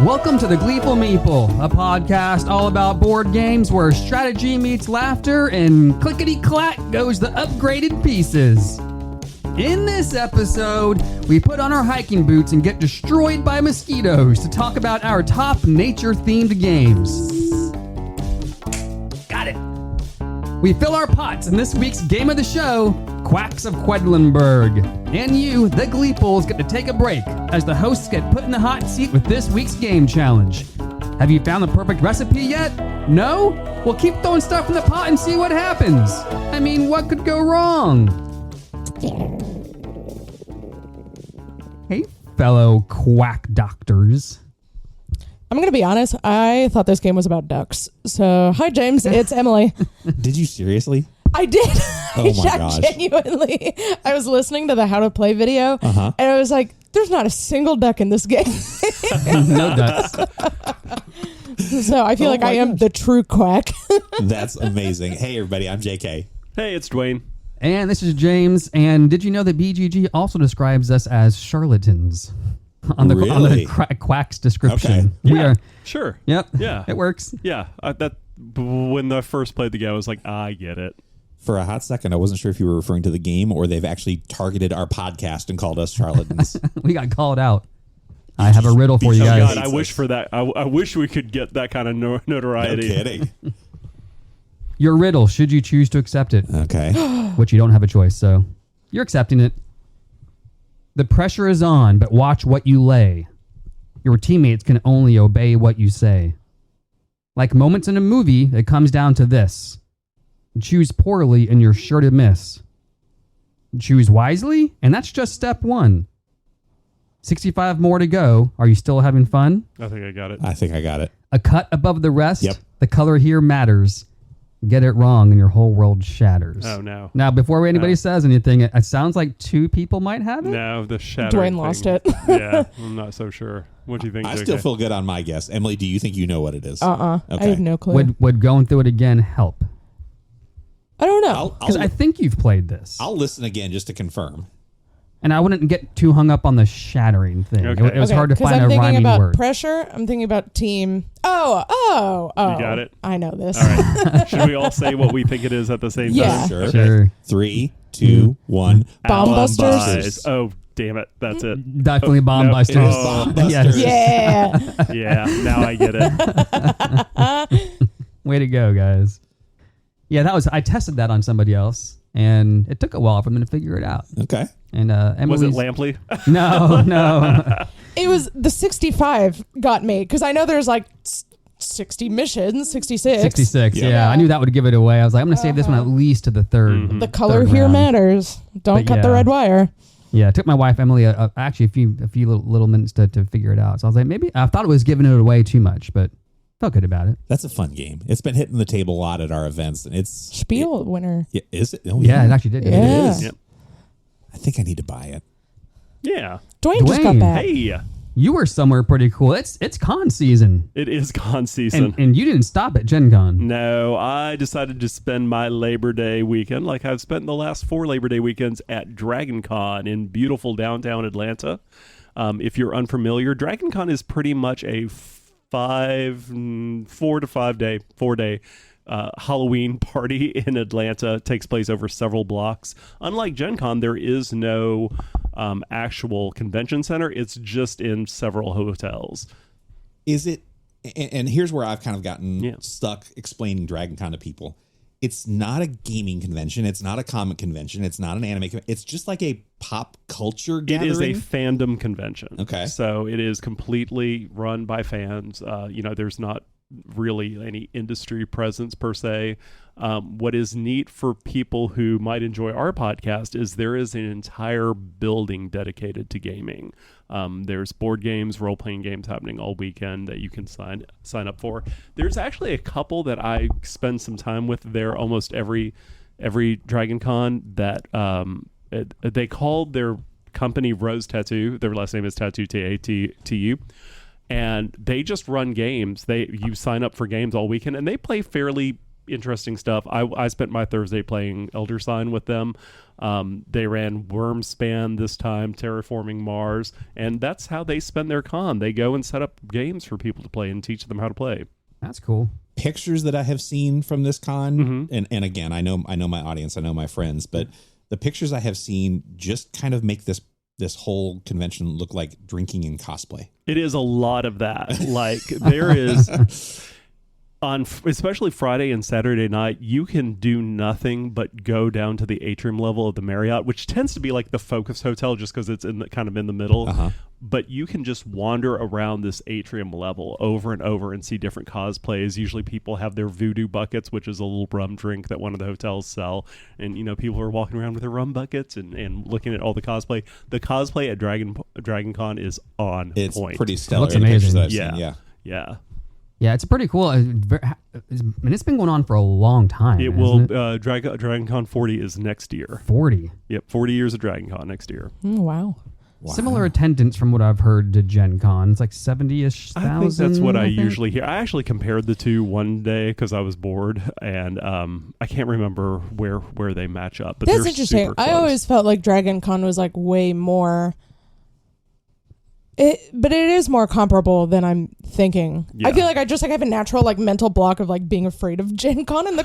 Welcome to the Gleeful Meeple, a podcast all about board games where strategy meets laughter and clickety clack goes the upgraded pieces. In this episode, we put on our hiking boots and get destroyed by mosquitoes to talk about our top nature-themed games. Got it. We fill our pots in this week's game of the show, Quacks of Quedlinburg. And you, the Gleeples, get to take a break as the hosts get put in the hot seat with this week's game challenge. Have you found the perfect recipe yet? No? Well, keep throwing stuff in the pot and see what happens. I mean, what could go wrong? Hey, fellow quack doctors. I'm going to be honest, I thought this game was about ducks. So, hi, James. It's Emily. Did you seriously? I did. Oh my gosh. Genuinely. I was listening to the How to Play video, and I was like, there's not a single duck in this game. No ducks. So I feel like I am the true quack. That's amazing. Hey, everybody. I'm JK. Hey, it's Dwayne. And this is James. And did you know that BGG also describes us as charlatans? On the Quacks description. Okay. We are. Sure. Yep. Yeah. It works. Yeah. When I first played the game, I was like, I get it. For a hot second, I wasn't sure if you were referring to the game or they've actually targeted our podcast and called us charlatans. We got called out. I have a riddle for you Oh, guys. God, I wish for that. I wish we could get that kind of notoriety. No kidding. Your riddle, should you choose to accept it, Okay. which you don't have a choice, so you're accepting it. The pressure is on, but watch what you lay. Your teammates can only obey what you say. Like moments in a movie, it comes down to this. Choose poorly and you're sure to miss. Choose wisely, and that's just step one. 65 more to go. Are you still having fun? I think I got it. I think I got it. A cut above the rest. Yep. The color here matters. Get it wrong and your whole world shatters. Oh, no. Now, before anybody says anything, it sounds like two people might have it. No, the shattering Dwayne lost thing. it. Yeah, I'm not so sure. What do you think, I JK? still feel good on my guess. Emily, do you think you know what it is? I have no clue. Would going through it again help? I don't know. Because I think you've played this. I'll listen again just to confirm. And I wouldn't get too hung up on the shattering thing. Okay. It was hard to find I'm a thinking rhyming about word. pressure. I'm thinking about team. Oh. You got it? I know this. All right. Should we all say what we think it is at the same Yeah. time? Sure. 3, 2, 1. Bomb Busters. busters. Oh, damn it. That's it. Definitely bomb no, busters. it is Bomb busters. Yeah. Yeah, now I get it. Way to go, guys. Yeah, I tested that on somebody else, and it took a while for them to figure it out. Okay. And Was it Emily's- Lampley? No. It was the 65 got me because I know there's like 60 missions, 66. 66, Yeah. yeah. I knew that would give it away. I was like, I'm going to save this one at least to the third. The color third here round. matters. Don't But cut the yeah. red wire. Yeah, it took my wife, Emily, actually a few little minutes to figure it out. So I was like, maybe I thought it was giving it away too much, but felt good about it. That's a fun game. It's been hitting the table a lot at our events. And it's Spiel winner. Is it? Oh, Yeah, it actually did. Yeah. It is. Yep. I think I need to buy it. Yeah. Dwayne just got Dwayne. back. Hey, You were somewhere pretty cool. It's con season. it is con season. And you didn't stop at Gen Con. No, I decided to spend my Labor Day weekend like I've spent the last 4 Labor Day weekends at Dragon Con in beautiful downtown Atlanta. If you're unfamiliar, Dragon Con is pretty much a 4 to 5 day Halloween party in Atlanta. It takes place over several blocks. Unlike Gen Con, there is no actual convention center. It's just in several hotels. Is it? And here's where I've kind of gotten Yeah. stuck explaining Dragon Con to people. It's not a gaming convention. It's not a comic convention. It's not an anime convention. It's just like a pop culture gathering. It is a fandom convention. Okay. So it is completely run by fans. There's not really any industry presence per se. What is neat for people who might enjoy our podcast is there is an entire building dedicated to gaming. There's board games, role-playing games happening all weekend that you can sign up for. There's actually a couple that I spend some time with there almost every Dragon Con that They called their company Rose Tattoo. Their last name is Tattoo, Tatu, and they just run games. You sign up for games all weekend, and they play fairly interesting stuff. I spent my Thursday playing Elder Sign with them. They ran Wormspan this time, Terraforming Mars, and that's how they spend their con. They go and set up games for people to play and teach them how to play. That's cool. Pictures that I have seen from this con, and again, I know my audience, I know my friends, but the pictures I have seen just kind of make this whole convention look like drinking and cosplay. It is a lot of that. Like there is on especially Friday and Saturday night, you can do nothing but go down to the atrium level of the Marriott, which tends to be like the focus hotel just because it's kind of in the middle. But you can just wander around this atrium level over and over and see different cosplays. Usually people have their voodoo buckets, which is a little rum drink that one of the hotels sell. And, people are walking around with their rum buckets and looking at all the cosplay. The cosplay at Dragon Con is on it's point. It's pretty stellar. Looks amazing. Yeah. Yeah, it's pretty cool. And it's been going on for a long time. It will. Dragon Con 40 is next year. 40? Yep, 40 years of Dragon Con next year. Wow. Similar attendance from what I've heard to Gen Con. It's like 70-ish thousand. I think that's what I usually hear. I actually compared the two one day because I was bored, and I can't remember where they match up. But that's interesting. I always felt like Dragon Con was like way more. But it is more comparable than I'm thinking. Yeah. I feel like I just have a natural mental block of being afraid of Gen Con and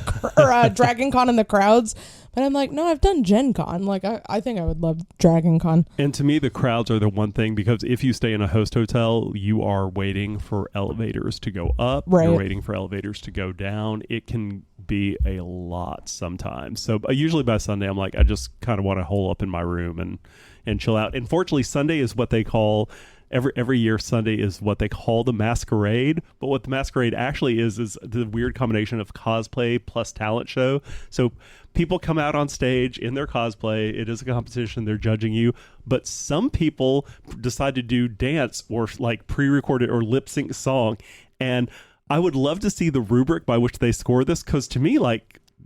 Dragon Con and the crowds. But I'm like, no, I've done Gen Con. I think I would love Dragon Con. And to me, the crowds are the one thing, because if you stay in a host hotel, you are waiting for elevators to go up. Right. You're waiting for elevators to go down. It can be a lot sometimes. So usually by Sunday, I'm like, I just kind of want to hole up in my room and chill out. And fortunately, Sunday is what they call... Every year, Sunday is what they call the masquerade. But what the masquerade actually is the weird combination of cosplay plus talent show. So people come out on stage in their cosplay. It is a competition. They're judging you. But some people decide to do dance or pre-recorded or lip sync song. And I would love to see the rubric by which they score this, because to me,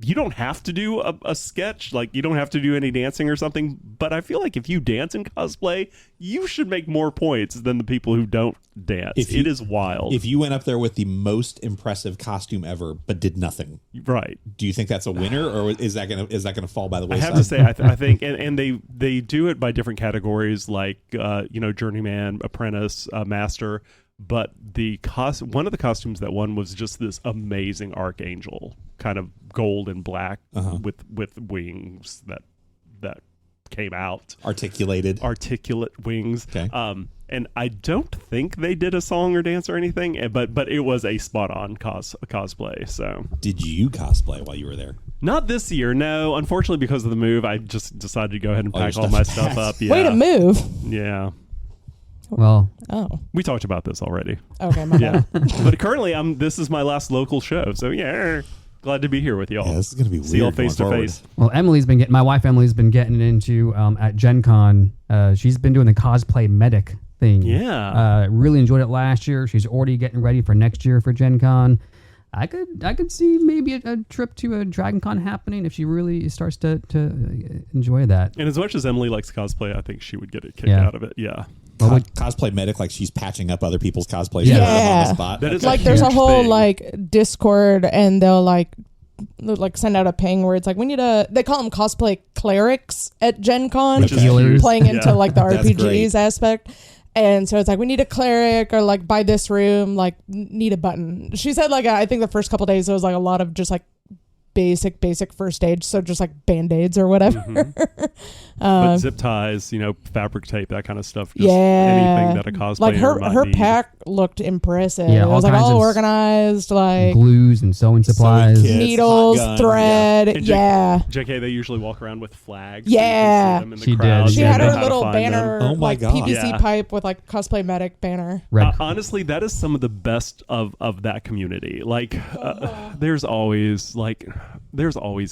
you don't have to do a sketch, you don't have to do any dancing or something, but I feel like if you dance in cosplay, you should make more points than the people who don't dance. It is wild. If you went up there with the most impressive costume ever but did nothing, right? Do you think that's a winner, or is that gonna fall by the wayside? I have to say, I think, and they do it by different categories, journeyman, apprentice, master. But one of the costumes that won was just this amazing archangel, kind of gold and black with wings that came out. Articulate wings. Okay. And I don't think they did a song or dance or anything, but it was a spot on cosplay. So did you cosplay while you were there? Not this year, no. Unfortunately, because of the move, I just decided to go ahead and pack all my stuff up. Yeah. Way to move. Yeah. Well, we talked about this already. Okay, my bad. But currently, this is my last local show, so glad to be here with y'all. Yeah, this is gonna be weird. See y'all face to face. Well, my wife Emily's been getting into at Gen Con. She's been doing the cosplay medic thing. Yeah, really enjoyed it last year. She's already getting ready for next year for Gen Con. I could see maybe a trip to a Dragon Con happening if she really starts to enjoy that. And as much as Emily likes cosplay, I think she would get a kick out of it. Yeah. Cosplay medic, she's patching up other people's cosplays. Yeah. On the spot. That is there's a whole thing. Discord, and they'll send out a ping where it's they call them cosplay clerics at Gen Con, which is healers. Playing into the RPGs great. aspect. And so it's we need a cleric, or buy this room, need a button. She said I think the first couple days there was a lot of just basic first aid, so just Band-Aids or whatever. Mm-hmm. But zip ties, fabric tape, that kind of stuff. Just anything that a cosplayer might her need. pack looked impressive. Yeah, it was all all organized, glues and sewing supplies, kits, needles, hot gun, thread. And Yeah. JK, they usually walk around with flags. Yeah. So you can see them in the She crowd. did. She Yeah, had they her know little banner, Oh my God. PVC Yeah. pipe with cosplay medic banner. Honestly, that is some of the best of that community. There's always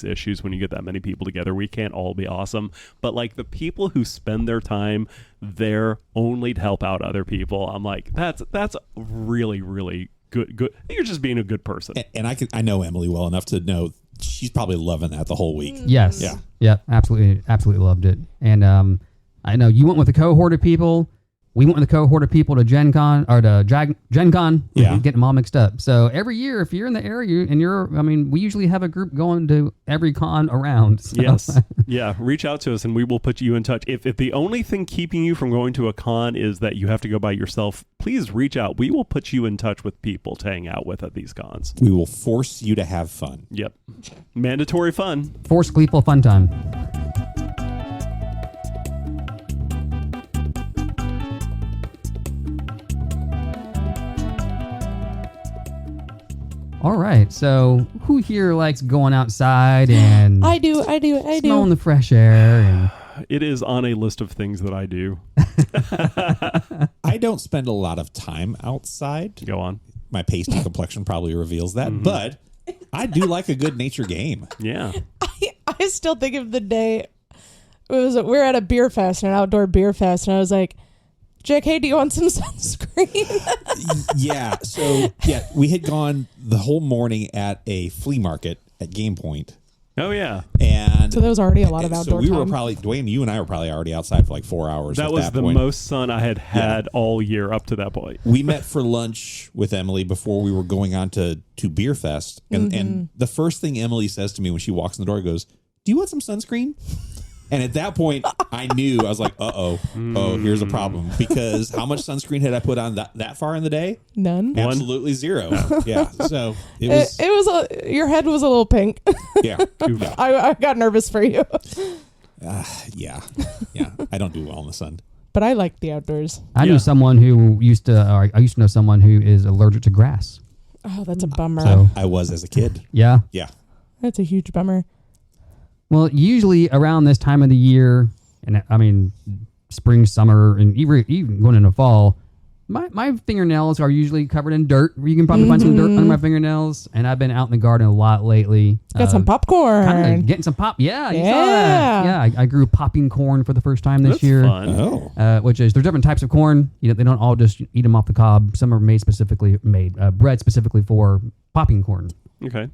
issues when you get that many people together. We can't all be awesome, but the people who spend their time there only to help out other people, I'm that's really, really good. You're just being a good person. And I know Emily well enough to know she's probably loving that the whole week. Yes. Yeah. Yep. Absolutely loved it. And I know you went with a cohort of people. We went with a cohort of people to Gen Con or to Gen Con. Yeah. Getting them all mixed up. So every year, if you're in the area and we usually have a group going to every con around. So. Yes. Yeah. Reach out to us and we will put you in touch. If the only thing keeping you from going to a con is that you have to go by yourself, please reach out. We will put you in touch with people to hang out with at these cons. We will force you to have fun. Yep. Mandatory fun. Force Gleeful fun time. All right, so who here likes going outside and I do. smelling the fresh air? And It is on a list of things that I do. I don't spend a lot of time outside. Go on. My pasty complexion probably reveals that, but I do like a good nature game. Yeah. I still think of the day we were at a beer fest, an outdoor beer fest, and I was like, JK, do you want some sunscreen? Yeah. So, we had gone the whole morning at a flea market at Game Point. Oh, yeah. And So there was already a lot of so outdoor we were time. probably, Dwayne, you and I were probably already outside for like 4 hours. That at was that the point. most sun I had all year up to that point. We met for lunch with Emily before we were going on to Beer Fest. And the first thing Emily says to me when she walks in the door goes, "Do you want some sunscreen?" And at that point, I knew, I was like, oh, here's a problem. Because how much sunscreen had I put on that far in the day? None. Absolutely zero. Yeah. So it was. Your head was a little pink. Yeah. I got nervous for you. Yeah. I don't do well in the sun. But I like the outdoors. I knew someone who I used to know someone who is allergic to grass. Oh, that's a bummer. So I was as a kid. yeah. Yeah. That's a huge bummer. Well, usually around this time of the year, and I mean, spring, summer, and even going into fall, my fingernails are usually covered in dirt. You can probably find some dirt under my fingernails, and I've been out in the garden a lot lately. Got some popcorn. Kinda getting some pop. Yeah, you saw that. Yeah, I grew popping corn for the first time this That's year. fun. Oh. Which is there's different types of corn. They don't all just eat them off the cob. Some are bred specifically for popping corn. Okay.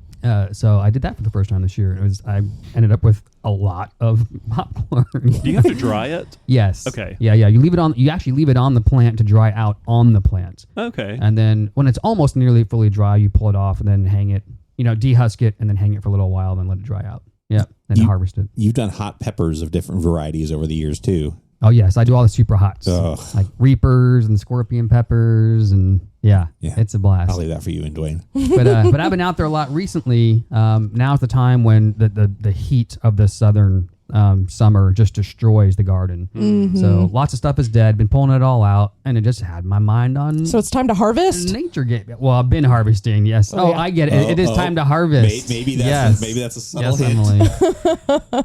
So I did that for the first time this year. I ended up with a lot of popcorn. Do you have to dry it? Yes. Okay. Yeah. You actually leave it on the plant to dry out on the plant. Okay. And then when it's almost nearly fully dry, you pull it off and then hang it, dehusk it and then hang it for a little while, then let it dry out. Yeah. Then harvest it. You've done hot peppers of different varieties over the years too. Oh yes, I do all the super hots, Ugh. like Reapers and Scorpion peppers, and yeah, it's a blast. I'll leave that for you and Dwayne. But I've been out there a lot recently. Now's the time when the heat of the southern summer just destroys the garden. So lots of stuff is dead. Been pulling it all out, and it just had my mind on. So it's time to harvest? Nature game. Well, I've been harvesting. Yes. Oh, yeah. I get it. It is time to harvest. Maybe that's a subtle hint. Emily.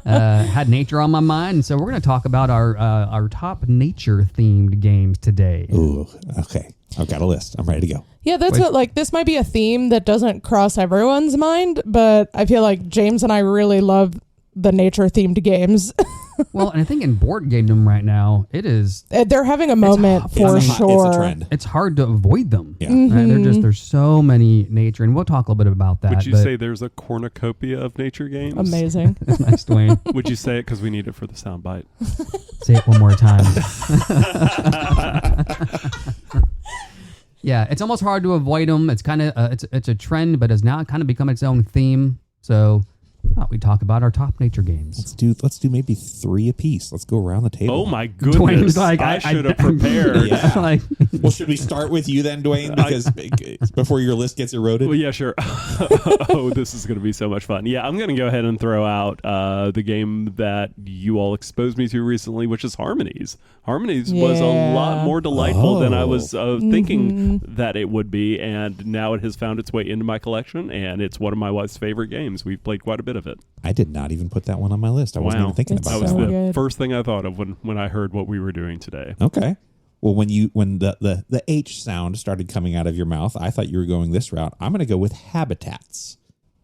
Had nature on my mind, and so we're going to talk about our top nature themed games today. Ooh, okay. I've got a list. I'm ready to go. Yeah, that's this might be a theme that doesn't cross everyone's mind, but I feel like James and I really love the nature themed games. Well, and I think in board gamedom right now, it is. They're having a moment for sure. It's a trend. It's hard to avoid them. Yeah. Right? There's so many nature, and we'll talk a little bit about that. Would you say there's a cornucopia of nature games? Amazing. Nice, Dwayne. Would you say it because we need it for the soundbite? Say it one more time. Yeah, it's almost hard to avoid them. It's kind of it's a trend, but it's now kind of become its own theme. So I thought we'd talk about our top nature games. Let's do maybe 3 apiece. Let's go around the table. Oh my goodness! Dwayne's like, I should have prepared. Yeah. Well, should we start with you then, Dwayne? Because before your list gets eroded. Well, yeah, sure. Oh, this is going to be so much fun. Yeah, I'm going to go ahead and throw out the game that you all exposed me to recently, which is Harmonies. Harmonies was a lot more delightful than I was thinking that it would be, and now it has found its way into my collection, and it's one of my wife's favorite games. We've played quite a bit of it. I did not even put that one on my list. I wasn't even thinking about that. that That was one. the good. first thing I thought of when I heard what we were doing today. Okay. Well, when the H sound started coming out of your mouth, I thought you were going this route. I'm going to go with habitats,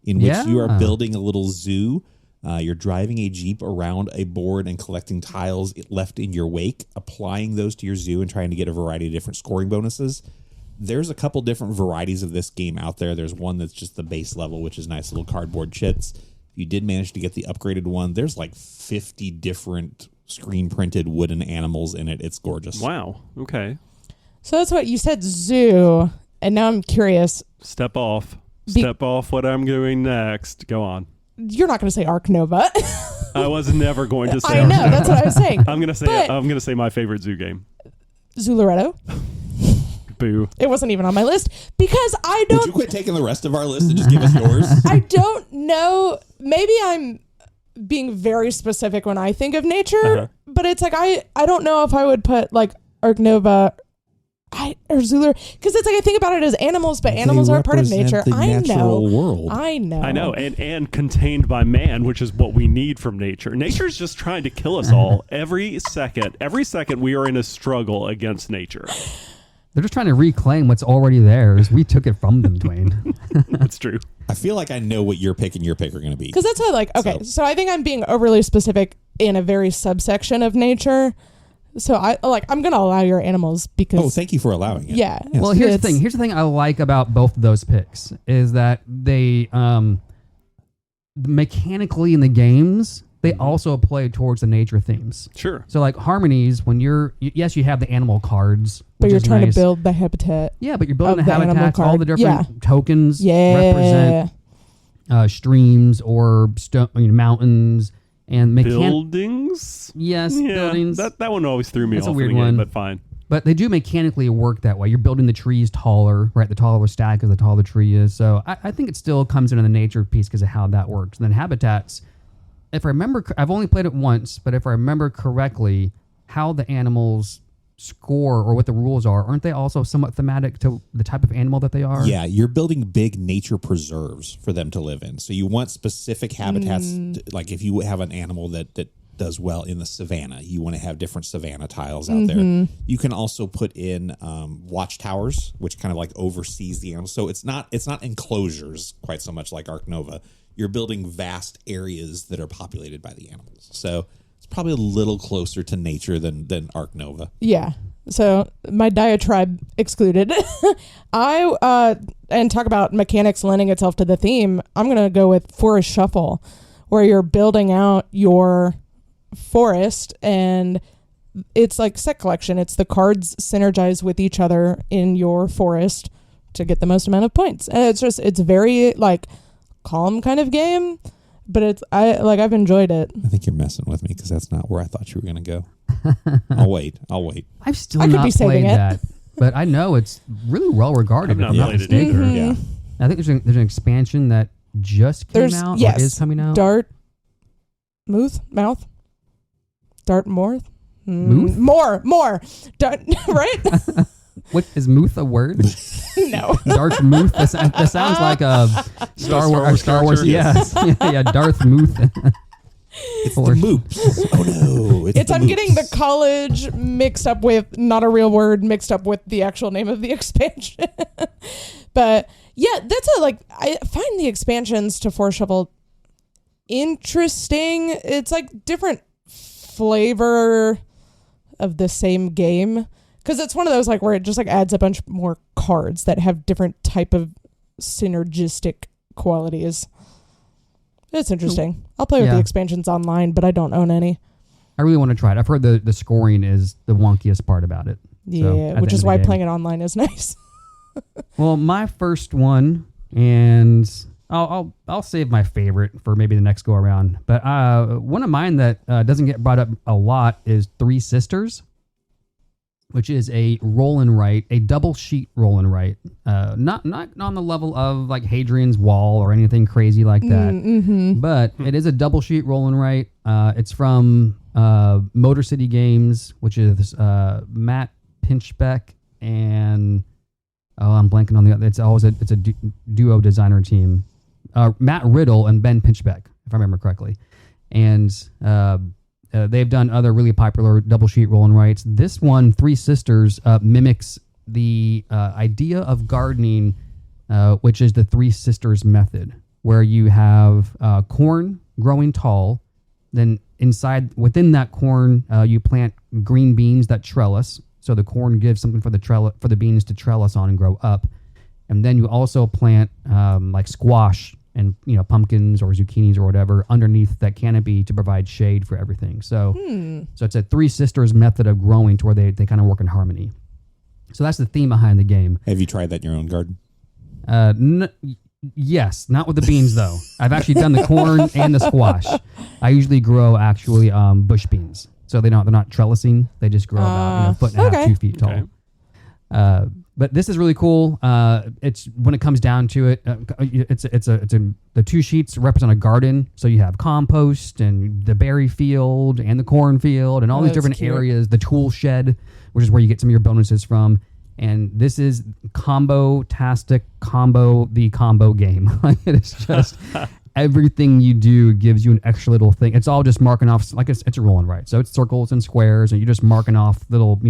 in which you are building a little zoo. You're driving a Jeep around a board and collecting tiles left in your wake, applying those to your zoo and trying to get a variety of different scoring bonuses. There's a couple different varieties of this game out there. There's one that's just the base level, which is nice little cardboard chits. If you did manage to get the upgraded one, there's like 50 different screen printed wooden animals in it. It's gorgeous. Wow. Okay. So that's what you said, zoo. And now I'm curious. Step off what I'm doing next. Go on. You're not going to say Arc Nova. I was never going to say. I know, that's what I was saying. I'm gonna say my favorite zoo game. Zoo Loretto. Boo. It wasn't even on my list because I don't. Would you quit taking the rest of our list and just give us yours? I don't know. Maybe I'm being very specific when I think of nature, but it's like I don't know if I would put like Arc Nova or Zooler, because it's like I think about it as animals, but animals are part of nature. I know. I know. And contained by man, which is what we need from nature. Nature's just trying to kill us all every second. Every second we are in a struggle against nature. They're just trying to reclaim what's already theirs. We took it from them, Dwayne. That's true. I feel like I know what your pick and your pick are going to be. Because that's what so I think I'm being overly specific in a very subsection of nature. So I'm going to allow your animals because... Oh, thank you for allowing it. Yeah. Yes. Well, here's the thing. Here's the thing I like about both of those picks is that they mechanically in the games, they also play towards the nature themes. Sure. So like Harmonies, when you have the animal cards, but you're trying nice. to build the habitat. Yeah, but you're building of the the animal habitats. All the card. different tokens represent streams or mountains and buildings. Yes, yeah, buildings. That one always threw me That's off a weird in the game, one. but fine. But they do mechanically work that way. You're building the trees taller, right? The taller the stack is, the taller the tree is. So I think it still comes into the nature piece because of how that works. And then habitats, if I remember, I've only played it once, but if I remember correctly, how the animals score or what the rules aren't they also somewhat thematic to the type of animal that they are? Yeah, you're building big nature preserves for them to live in. So you want specific habitats. Like if you have an animal that does well in the savanna, you want to have different savanna tiles out there. You can also put in watchtowers, which kind of like oversees the animals. So it's not enclosures quite so much like Arc Nova. You're building vast areas that are populated by the animals. So it's probably a little closer to nature than Arc Nova. Yeah. So my diatribe excluded. And talk about mechanics lending itself to the theme. I'm going to go with Forest Shuffle, where you're building out your forest and it's like set collection. It's the cards synergize with each other in your forest to get the most amount of points. And it's very like calm kind of game, but I've enjoyed it. I think you're messing with me because that's not where I thought you were going to go. I'll wait. I've still not played that, but I know it's really well regarded. I've not played it either. Yeah. I think there's an expansion that just came out or is coming out. Dartmouth? Muth? More. Right? What is Muth a word? No. Darth Muth. That sounds like a Star Wars. Yes. Yeah, Darth Muth. It's the moops. Oh no. I'm getting the college mixed up with not a real word mixed up with the actual name of the expansion. But yeah, I find the expansions to Forest Shuffle interesting. It's like different flavor of the same game because it's one of those like where it just like adds a bunch more cards that have different type of synergistic qualities. It's interesting. I'll play with the expansions online, but I don't own any. I really want to try it. I've heard the scoring is the wonkiest part about it. Yeah, which is why playing it online is nice. Well, my first one, and I'll save my favorite for maybe the next go around. But one of mine that doesn't get brought up a lot is Three Sisters, which is a roll and write, a double sheet roll and write. Not on the level of like Hadrian's Wall or anything crazy like that. But it is a double sheet roll and write. It's from Motor City Games, which is Matt Pinchbeck and I'm blanking on the other. It's a duo designer team. Matt Riddle and Ben Pinchbeck, if I remember correctly. And they've done other really popular double sheet roll and writes. This one, Three Sisters, mimics the idea of gardening, which is the Three Sisters method, where you have corn growing tall. Then within that corn, you plant green beans that trellis. So the corn gives something for the beans to trellis on and grow up. And then you also plant like squash and pumpkins or zucchinis or whatever underneath that canopy to provide shade for everything. So so it's a three sisters method of growing to where they kind of work in harmony. So that's the theme behind the game. Have you tried that in your own garden? Yes, not with the beans though. I've actually done the corn and the squash. I usually grow bush beans, so they're not trellising. They just grow about a foot and a half, 2 feet tall. Okay. But this is really cool. It's when it comes down to it, the two sheets represent a garden. So you have compost and the berry field and the corn field and all these different areas. The tool shed, which is where you get some of your bonuses from. And this is the combo game. It is just everything you do gives you an extra little thing. It's all just marking off, like it's a roll and write. So it's circles and squares, and you're just marking off little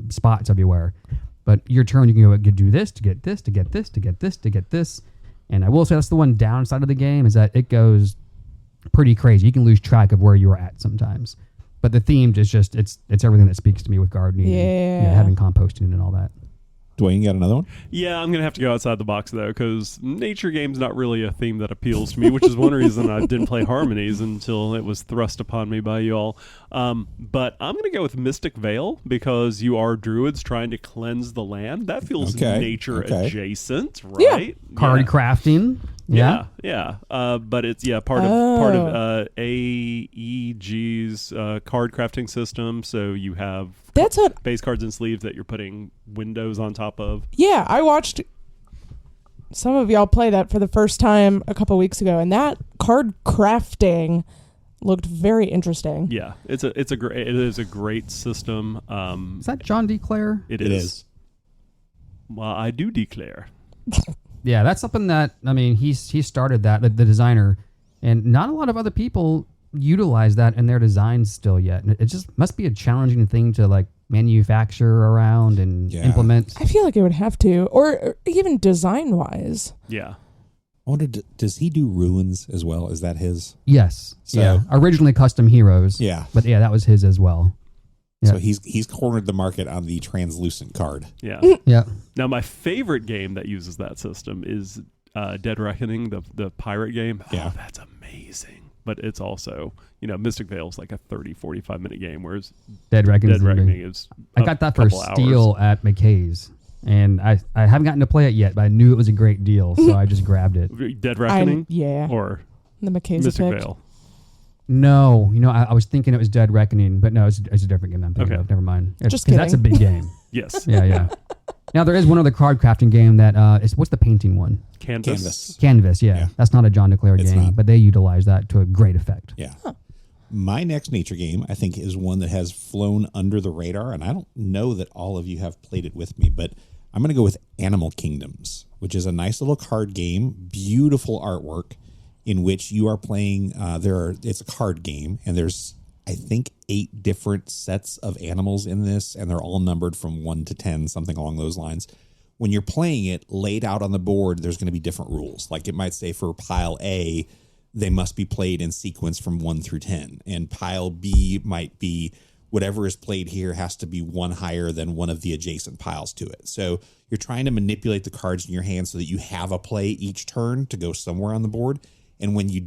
spots everywhere. But your turn, you can go do this to get this, to get this, to get this, to get this. And I will say that's the one downside of the game is that it goes pretty crazy. You can lose track of where you are at sometimes. But the theme is just it's everything that speaks to me with gardening and having composting and all that. Dwayne, you got another one? Yeah, I'm going to have to go outside the box, though, because nature game's not really a theme that appeals to me, which is one reason I didn't play Harmonies until it was thrust upon me by you all. But I'm going to go with Mystic Vale, because you are druids trying to cleanse the land. That feels nature adjacent, right? Yeah. Card crafting. Yeah. But it's part of AEG's card crafting system. So you have base cards and sleeves that you're putting windows on top of. Yeah, I watched some of y'all play that for the first time a couple weeks ago, and that card crafting looked very interesting. Yeah, it is a great system. Is that John Declare? It is. Well, I do declare. Yeah, that's something that, he started that, the designer, and not a lot of other people utilize that in their designs still yet. And it just must be a challenging thing to manufacture around and implement. I feel like it would have to, or even design-wise. Yeah. I wonder, does he do ruins as well? Is that his? Yes. So, yeah. Originally custom heroes. Yeah. But yeah, that was his as well. Yeah. So he's cornered the market on the translucent card. Yeah. Yeah. Now, my favorite game that uses that system is Dead Reckoning, the pirate game. Yeah. Oh, that's amazing. But it's also, Mystic Vale is like a 30, 45-minute game, whereas Dead Reckoning is I got that for Steel at McKay's. And I haven't gotten to play it yet, but I knew it was a great deal, so I just grabbed it. Dead Reckoning? Yeah. Or the McKay's Mystic Vale? No, I was thinking it was Dead Reckoning, but no, it's a different game I'm thinking of. Never mind. Just kidding. That's a big game. Yes. Yeah. Now, there is one other card crafting game that what's the painting one? Canvas, yeah. That's not a John Declare game, but they utilize that to a great effect. Yeah. Huh. My next nature game, I think, is one that has flown under the radar, and I don't know that all of you have played it with me, but I'm going to go with Animal Kingdoms, which is a nice little card game, beautiful artwork, in which you are playing. It's a card game, and there's, I think, 8 different sets of animals in this, and they're all numbered from 1 to 10, something along those lines. When you're playing it, laid out on the board, there's going to be different rules. Like it might say for pile A, they must be played in sequence from 1 through 10. And pile B might be whatever is played here has to be one higher than one of the adjacent piles to it. So you're trying to manipulate the cards in your hand so that you have a play each turn to go somewhere on the board. And when you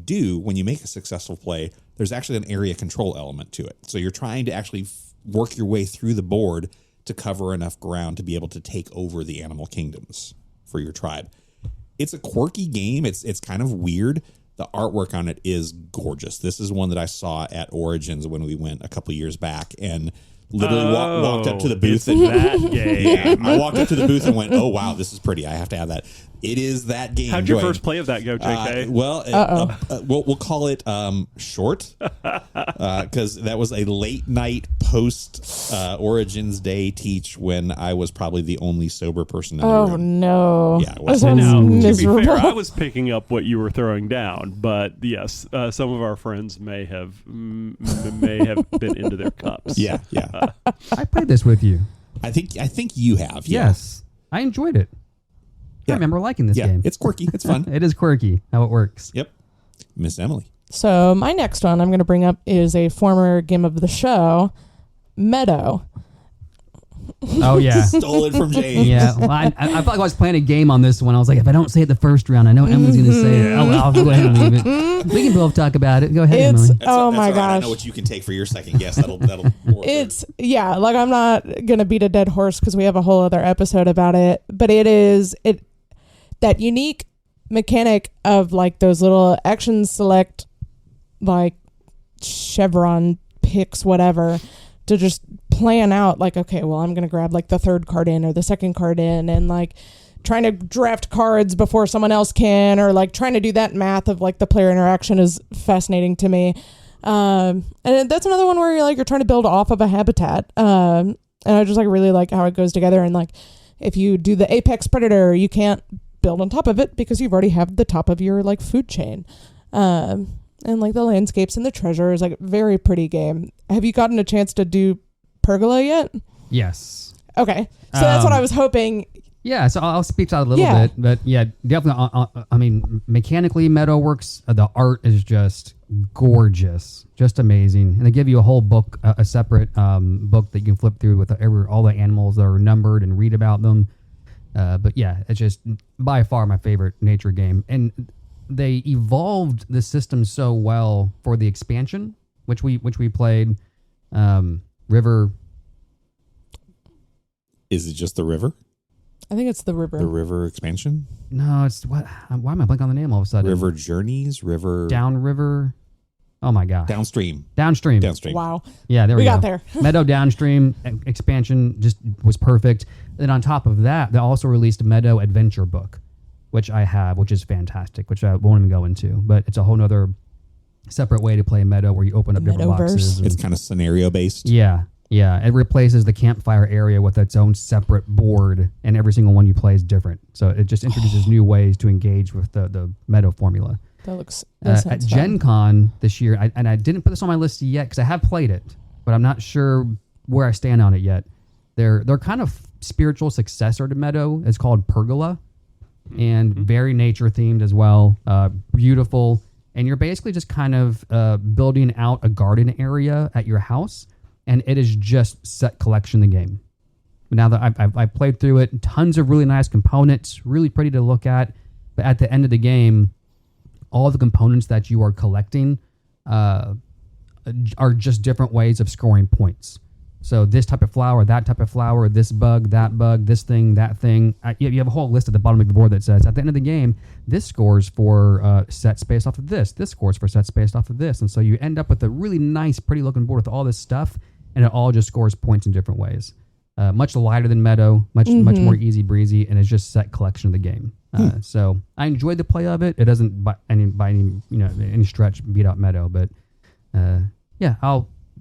make a successful play, there's actually an area control element to it. So you're trying to actually work your way through the board to cover enough ground to be able to take over the animal kingdoms for your tribe. It's a quirky game. It's kind of weird. The artwork on it is gorgeous. This is one that I saw at Origins when we went a couple years back, and literally walked up to the booth. And that game. I walked up to the booth and went, "Oh wow, this is pretty. I have to have that." It is that game. How'd your first play of that go, JK? We'll call it short, because that was a late night post Origins Day teach when I was probably the only sober person in the room. Oh no! Yeah, it was To miserable. be fair, I was picking up what you were throwing down, but yes, some of our friends may have been into their cups. Yeah. I played this with you. I think you have. Yeah. Yes, I enjoyed it. I remember liking this game. It's quirky. It's fun. It is quirky how it works. Yep. Miss Emily. So my next one I'm going to bring up is a former game of the show, Meadow. Oh yeah. Stole it from James. Yeah. Well, I felt like I was playing a game on this one. I was like, if I don't say it the first round, I know Emily's going to say it. I'll go ahead and leave it. We can both talk about it. Go ahead, Emily. Oh my gosh! I gosh. know what you can take for your second guess. That'll. Work. It's like I'm not gonna beat a dead horse because we have a whole other episode about it. But it is that unique mechanic of like those little action select, like chevron picks, whatever, to just plan out like, okay, well, I'm gonna grab like the third card in or the second card in, and like trying to draft cards before someone else can, or like trying to do that math of like the player interaction is fascinating to me. And that's another one where you're trying to build off of a habitat. And I just like really like how it goes together. And like, if you do the apex predator, you can't build on top of it because you've already have the top of your like food chain. And like the landscapes and the treasure is like a very pretty game. Have you gotten a chance to do Pergola yet? Yes. Okay. So that's what I was hoping. Yeah, so I'll speak to that a little bit, but yeah, definitely. I mean, mechanically, Meadowworks, the art is just gorgeous, just amazing, and they give you a whole book, a separate book that you can flip through with all the animals that are numbered and read about them. But yeah, it's just by far my favorite nature game, and they evolved the system so well for the expansion, which we played. River. Is it just the river? I think it's the river. The river expansion? No, it's what? Why am I blanking on the name all of a sudden? River Journeys? Downriver. Oh my gosh. Downstream. Wow. Yeah, there we got go. there. Meadow Downstream expansion just was perfect. Then on top of that, they also released a Meadow Adventure book, which I have, which is fantastic, which I won't even go into. But it's a whole nother separate way to play Meadow where you open up different boxes. It's kind of scenario based. Yeah. Yeah, it replaces the campfire area with its own separate board, and every single one you play is different. So it just introduces new ways to engage with the Meadow formula. That at Gen Con this year, I didn't put this on my list yet because I have played it, but I'm not sure where I stand on it yet. They're kind of spiritual successor to Meadow. It's called Pergola, and very nature themed as well. Beautiful, and you're basically just kind of building out a garden area at your house. And it is just set collection the game. Now that I've played through it, tons of really nice components, really pretty to look at. But at the end of the game, all the components that you are collecting are just different ways of scoring points. So this type of flower, that type of flower, this bug, this thing, that thing. You have a whole list at the bottom of the board that says, at the end of the game, this scores for sets based off of this. This scores for sets based off of this. And so you end up with a really nice, pretty looking board with all this stuff. And it all just scores points in different ways. Much lighter than Meadow, much more easy breezy, and it's just set collection of the game. So I enjoyed the play of it. It doesn't by any stretch beat out Meadow, but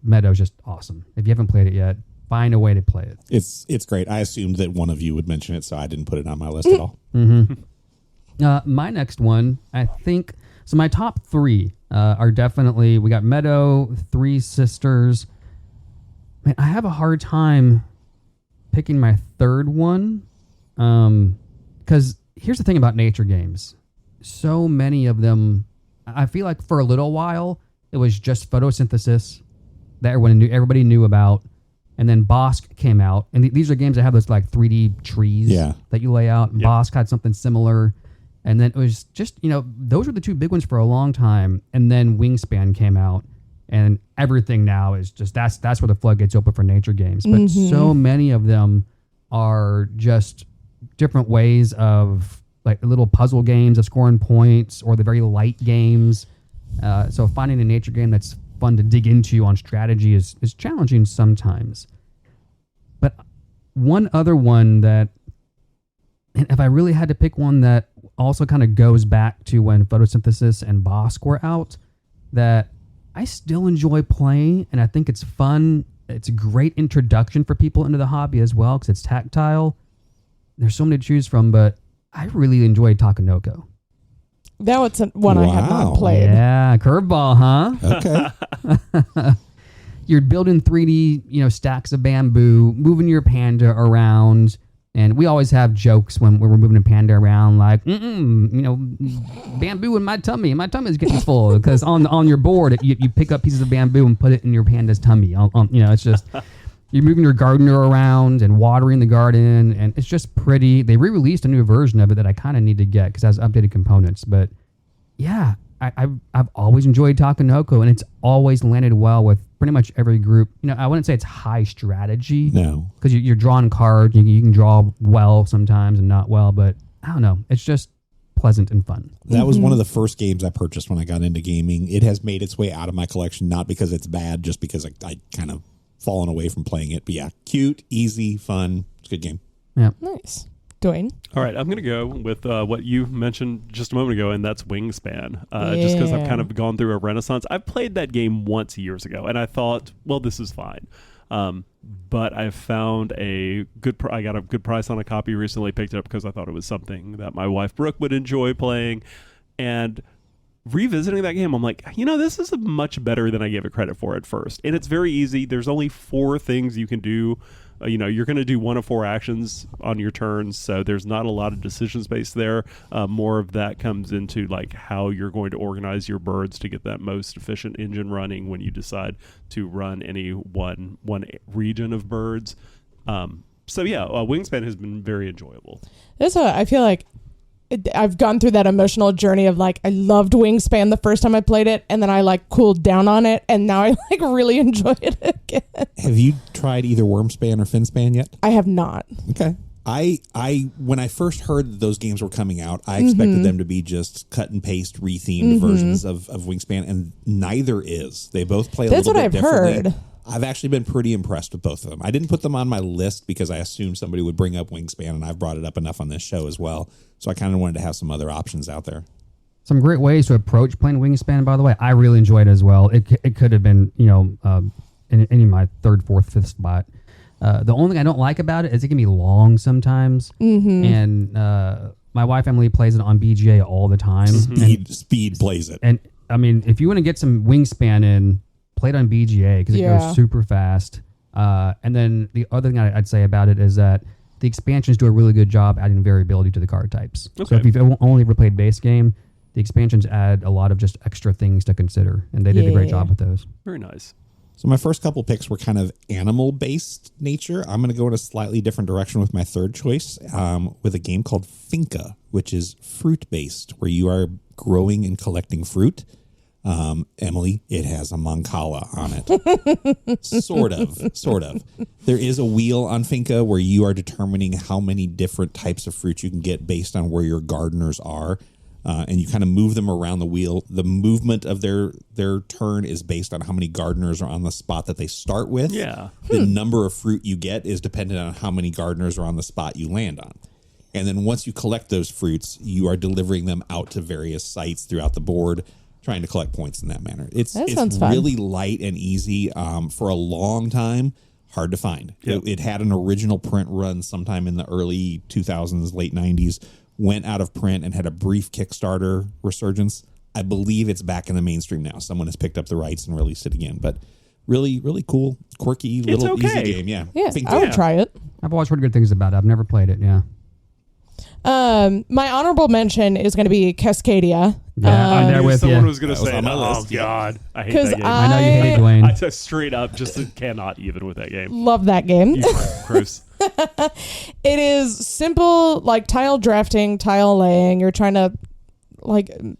Meadow's just awesome. If you haven't played it yet, find a way to play it. It's great. I assumed that one of you would mention it, so I didn't put it on my list at all. My next one, I think. So my top three are definitely, we got Meadow, Three Sisters. Man, I have a hard time picking my third one because here's the thing about nature games. So many of them, I feel like for a little while, it was just photosynthesis that everybody knew about. And then Bosk came out. And these are games that have those like 3D trees that you lay out. Yep. Bosk had something similar. And then it was just, those were the two big ones for a long time. And then Wingspan came out. And everything now is just, that's where the floodgates open for nature games. But so many of them are just different ways of like little puzzle games of scoring points or the very light games. So finding a nature game that's fun to dig into on strategy is challenging sometimes. But one other one that, and if I really had to pick one that also kind of goes back to when photosynthesis and Bosk were out, that I still enjoy playing, and I think it's fun. It's a great introduction for people into the hobby as well because it's tactile. There's so many to choose from, but I really enjoyed Takanoko. That was one I had not played. Yeah, curveball, huh? Okay. You're building 3D, stacks of bamboo, moving your panda around. And we always have jokes when we're moving a panda around, like, bamboo in my tummy. My tummy's getting full because on your board, you pick up pieces of bamboo and put it in your panda's tummy. It's just, you're moving your gardener around and watering the garden, and it's just pretty. They re-released a new version of it that I kind of need to get because it has updated components. But yeah, I've always enjoyed Takenoko, and it's always landed well with pretty much every group. I wouldn't say it's high strategy. No. Because you're drawing cards. You can draw well sometimes and not well, but I don't know. It's just pleasant and fun. That was one of the first games I purchased when I got into gaming. It has made its way out of my collection, not because it's bad, just because I kind of fallen away from playing it. But yeah, cute, easy, fun. It's a good game. Yeah. Nice. Dwayne? All right, I'm going to go with what you mentioned just a moment ago, and that's Wingspan. Just because I've kind of gone through a renaissance. I've played that game once years ago, and I thought, well, this is fine. But I found I got a good price on a copy recently, picked it up because I thought it was something that my wife Brooke would enjoy playing. And revisiting that game, I'm like, this is much better than I gave it credit for at first. And it's very easy. There's only 4 things you can do. You're going to do 1 of 4 actions on your turns, so there's not a lot of decision space there. More of that comes into like how you're going to organize your birds to get that most efficient engine running when you decide to run any one region of birds. So yeah, Wingspan has been very enjoyable. I feel like I've gone through that emotional journey of like, I loved Wingspan the first time I played it, and then I like cooled down on it, and now I like really enjoy it again. Have you tried either Wormspan or Finspan yet? I have not. Okay. I when I first heard that those games were coming out, I expected them to be just cut and paste rethemed versions of Wingspan, and neither is. They both play a little bit differently. That's what I've heard. I've actually been pretty impressed with both of them. I didn't put them on my list because I assumed somebody would bring up Wingspan, and I've brought it up enough on this show as well. So I kind of wanted to have some other options out there. Some great ways to approach playing Wingspan, by the way. I really enjoyed it as well. It could have been, in my 3rd, 4th, 5th spot. The only thing I don't like about it is it can be long sometimes. And my wife, Emily, plays it on BGA all the time. Speed plays it. And, I mean, if you want to get some Wingspan in, play it on BGA because it goes super fast. And then the other thing I'd say about it is that the expansions do a really good job adding variability to the card types. Okay. So if you've only ever played base game, the expansions add a lot of just extra things to consider, and they did a great job with those. Very nice. So my first couple picks were kind of animal-based nature. I'm going to go in a slightly different direction with my third choice, with a game called Finca, which is fruit-based, where you are growing and collecting fruit. Emily, it has a mancala on it. Sort of. There is a wheel on Finca where you are determining how many different types of fruit you can get based on where your gardeners are. And you kind of move them around the wheel. The movement of their turn is based on how many gardeners are on the spot that they start with. Yeah. The number of fruit you get is dependent on how many gardeners are on the spot you land on. And then once you collect those fruits, you are delivering them out to various sites throughout the board, trying to collect points in that manner. It's really light and easy. For a long time, hard to find. Yep. It had an original print run sometime in the early 2000s, late 90s, went out of print and had a brief Kickstarter resurgence. I believe it's back in the mainstream now. Someone has picked up the rights and released it again. But really, really cool, quirky, little easy game. Yeah, I would try it. I've always heard good things about it. I've never played it, My honorable mention is going to be Cascadia. Yeah, I'm there with someone you. was going to say, oh, God, I hate that game. I know you hate it, Dwayne. I just straight up just cannot even with that game. Love that game. Gross. It is simple, like tile drafting, tile laying. You're trying to like You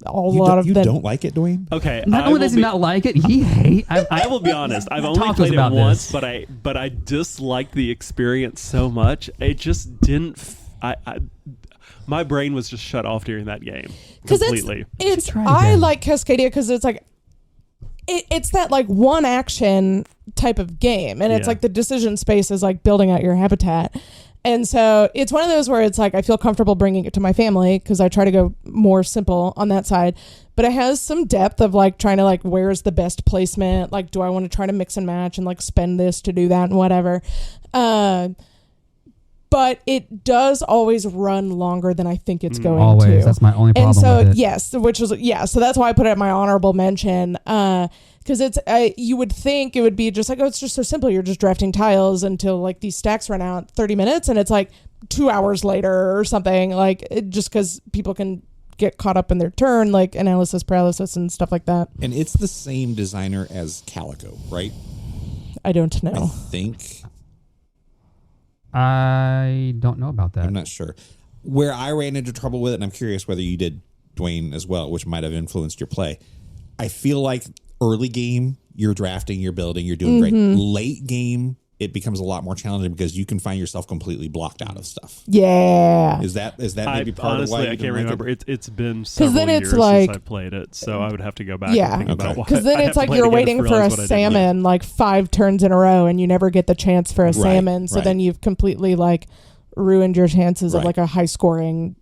don't like it, Dwayne? Okay. Not only does he not like it, he hates. I will be honest. I've only played it once, but I disliked the experience so much. It just didn't. My brain was just shut off during that game completely. I like Cascadia because it's like it's that like one action type of game, and it's like the decision space is like building out your habitat. And so it's one of those where it's like I feel comfortable bringing it to my family because I try to go more simple on that side. But it has some depth of like trying to like where's the best placement? Like, do I want to try to mix and match and like spend this to do that and whatever? But it does always run longer than I think it's going to. Always. That's my only problem with it. So that's why I put it at my honorable mention. Because it's you would think it would be just like, oh, it's just so simple. You're just drafting tiles until like these stacks run out 30 minutes, and it's like 2 hours later or something. Like just because people can get caught up in their turn, like analysis paralysis and stuff like that. And it's the same designer as Calico, right? I don't know. I think I don't know about that. I'm not sure. Where I ran into trouble with it, and I'm curious whether you did, Dwayne, as well, which might have influenced your play. I feel like early game, you're drafting, you're building, you're doing great. Late game, it becomes a lot more challenging because you can find yourself completely blocked out of stuff. Yeah. Is that maybe part honestly, of why I you can't remember. Like It's been several then it's years like- since I played it, so I would have to go back Yeah. and think about why. Because then I have it's to like play it you're again to waiting for a realize what I did. salmon like 5 turns in a row and you never get the chance for a salmon. So right. then you've completely like ruined your chances of Right. like a high scoring.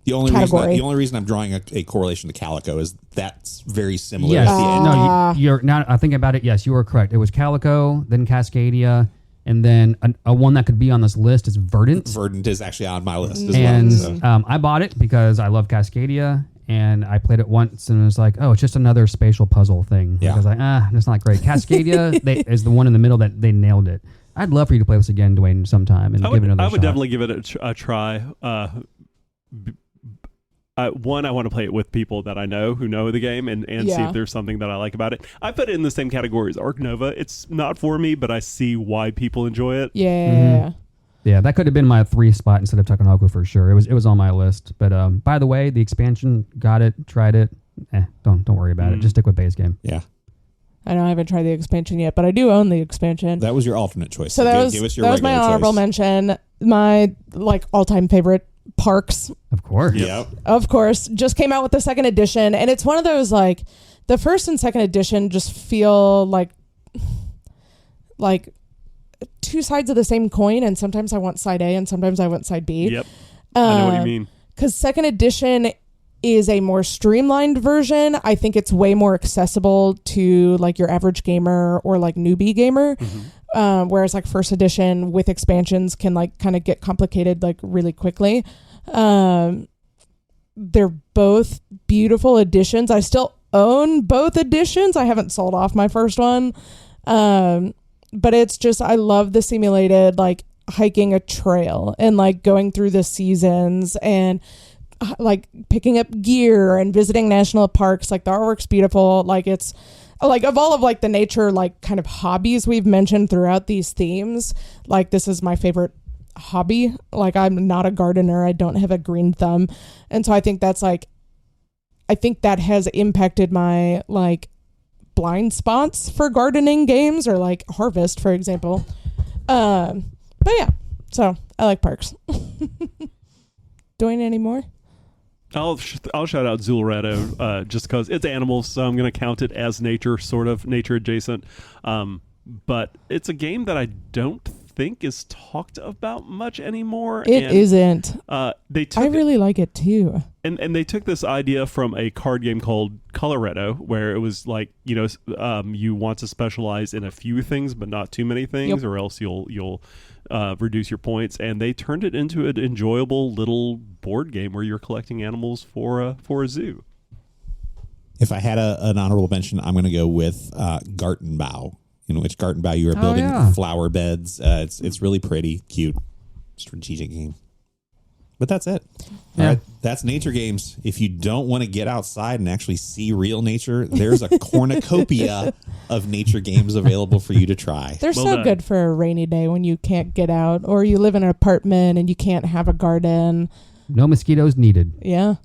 The only category. reason I'm drawing a correlation to Calico is that's very similar. Yes. at the end. No, you're now. I think about it. Yes, you were correct. It was Calico, then Cascadia, and then a one that could be on this list is Verdant. Verdant is actually on my list as And well. So. I bought it because I love Cascadia, and I played it once, and it was like, oh, it's just another spatial puzzle thing. Yeah. I was like, that's not great. Cascadia is the one in the middle that they nailed it. I'd love for you to play this again, Dwayne, sometime, and give it another shot. I would definitely give it a try. One, I want to play it with people that I know who know the game and see Yeah. if there's something that I like about it. I put it in the same category as Arc Nova. It's not for me, but I see why people enjoy it. Yeah. Yeah, that could have been my 3 spot instead of Tucanaco for sure. It was on my list. But by the way, the expansion, got it, tried it. Don't worry about it. Just stick with base game. Yeah. I know I haven't tried the expansion yet, but I do own the expansion. That was your alternate choice. So that was my honorable mention. My like all-time favorite, Parks. Of course. Yep. Of course, just came out with the second edition, and it's one of those like the first and second edition just feel like two sides of the same coin, and sometimes I want side A and sometimes I want side B. Yep. I know what you mean. Because second edition is a more streamlined version. I think it's way more accessible to like your average gamer or like newbie gamer. Whereas like first edition with expansions can like kind of get complicated like really quickly. They're both beautiful editions. I still own both editions. I haven't sold off my first one. But it's just, I love the simulated like hiking a trail and like going through the seasons and like picking up gear and visiting national parks. Like the artwork's beautiful. Like it's like of all of like the nature like kind of hobbies we've mentioned throughout these themes, like this is my favorite hobby. Like I'm not a gardener. I don't have a green thumb. And so I think that's like, I think that has impacted my like blind spots for gardening games or like Harvest, for example. But yeah, so I like Parks. Doing any more? I'll shout out Zulredo just because it's animals, so I'm going to count it as nature, sort of nature adjacent. But it's a game that I don't think is talked about much anymore. It isn't. I really like it too. And they took this idea from a card game called Coloretto, where it was like, you want to specialize in a few things, but not too many things, or else you'll reduce your points. And they turned it into an enjoyable little board game where you're collecting animals for a zoo. If I had an honorable mention, I'm going to go with Gartenbau. In which Gartenbau you are building flower beds. It's really pretty, cute, strategic game. But that's it. Yeah. All right, that's nature games. If you don't want to get outside and actually see real nature, there's a cornucopia of nature games available for you to try. They're so good for a rainy day when you can't get out or you live in an apartment and you can't have a garden. No mosquitoes needed. Yeah.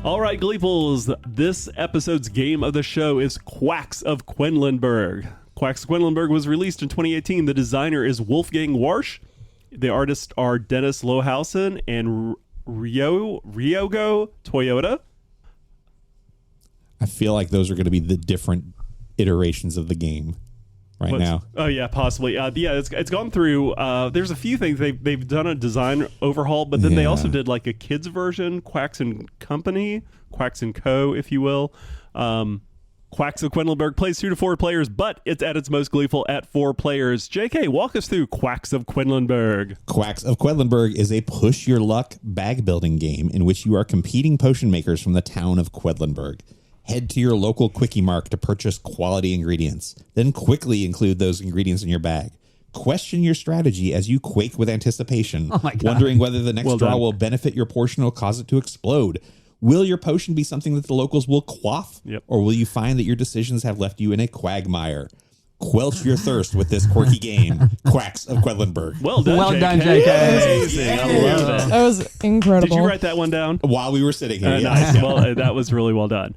All right, Gleeples, this episode's game of the show is Quacks of Quedlinburg. Quacks of Quedlinburg was released in 2018. The designer is Wolfgang Warsch. The artists are Dennis Lohausen and Ryogo Toyota. I feel like those are going to be the different iterations of the game now. Oh, yeah, possibly. It's gone through. There's a few things. They've done a design overhaul, but then they also did like a kids version, Quacks and Company, Quacks and Co., if you will. Quacks of Quedlinburg plays 2 to 4 players, but it's at its most gleeful at 4 players. JK, walk us through Quacks of Quedlinburg. Quacks of Quedlinburg is a push your luck bag building game in which you are competing potion makers from the town of Quedlinburg. Head to your local Quickie Mart to purchase quality ingredients. Then quickly include those ingredients in your bag. Question your strategy as you quake with anticipation, Oh my God. wondering whether the next Well draw done. will benefit your portion or cause it to explode. Will your potion be something that the locals will quaff, Yep. or will you find that your decisions have left you in a quagmire? Quench your thirst with this quirky game, Quacks of Quedlinburg. Well done, Well JK. done, JK. Amazing. I love that. That was incredible. Did you write that one down? While we were sitting here, Nice. Well, that was really well done.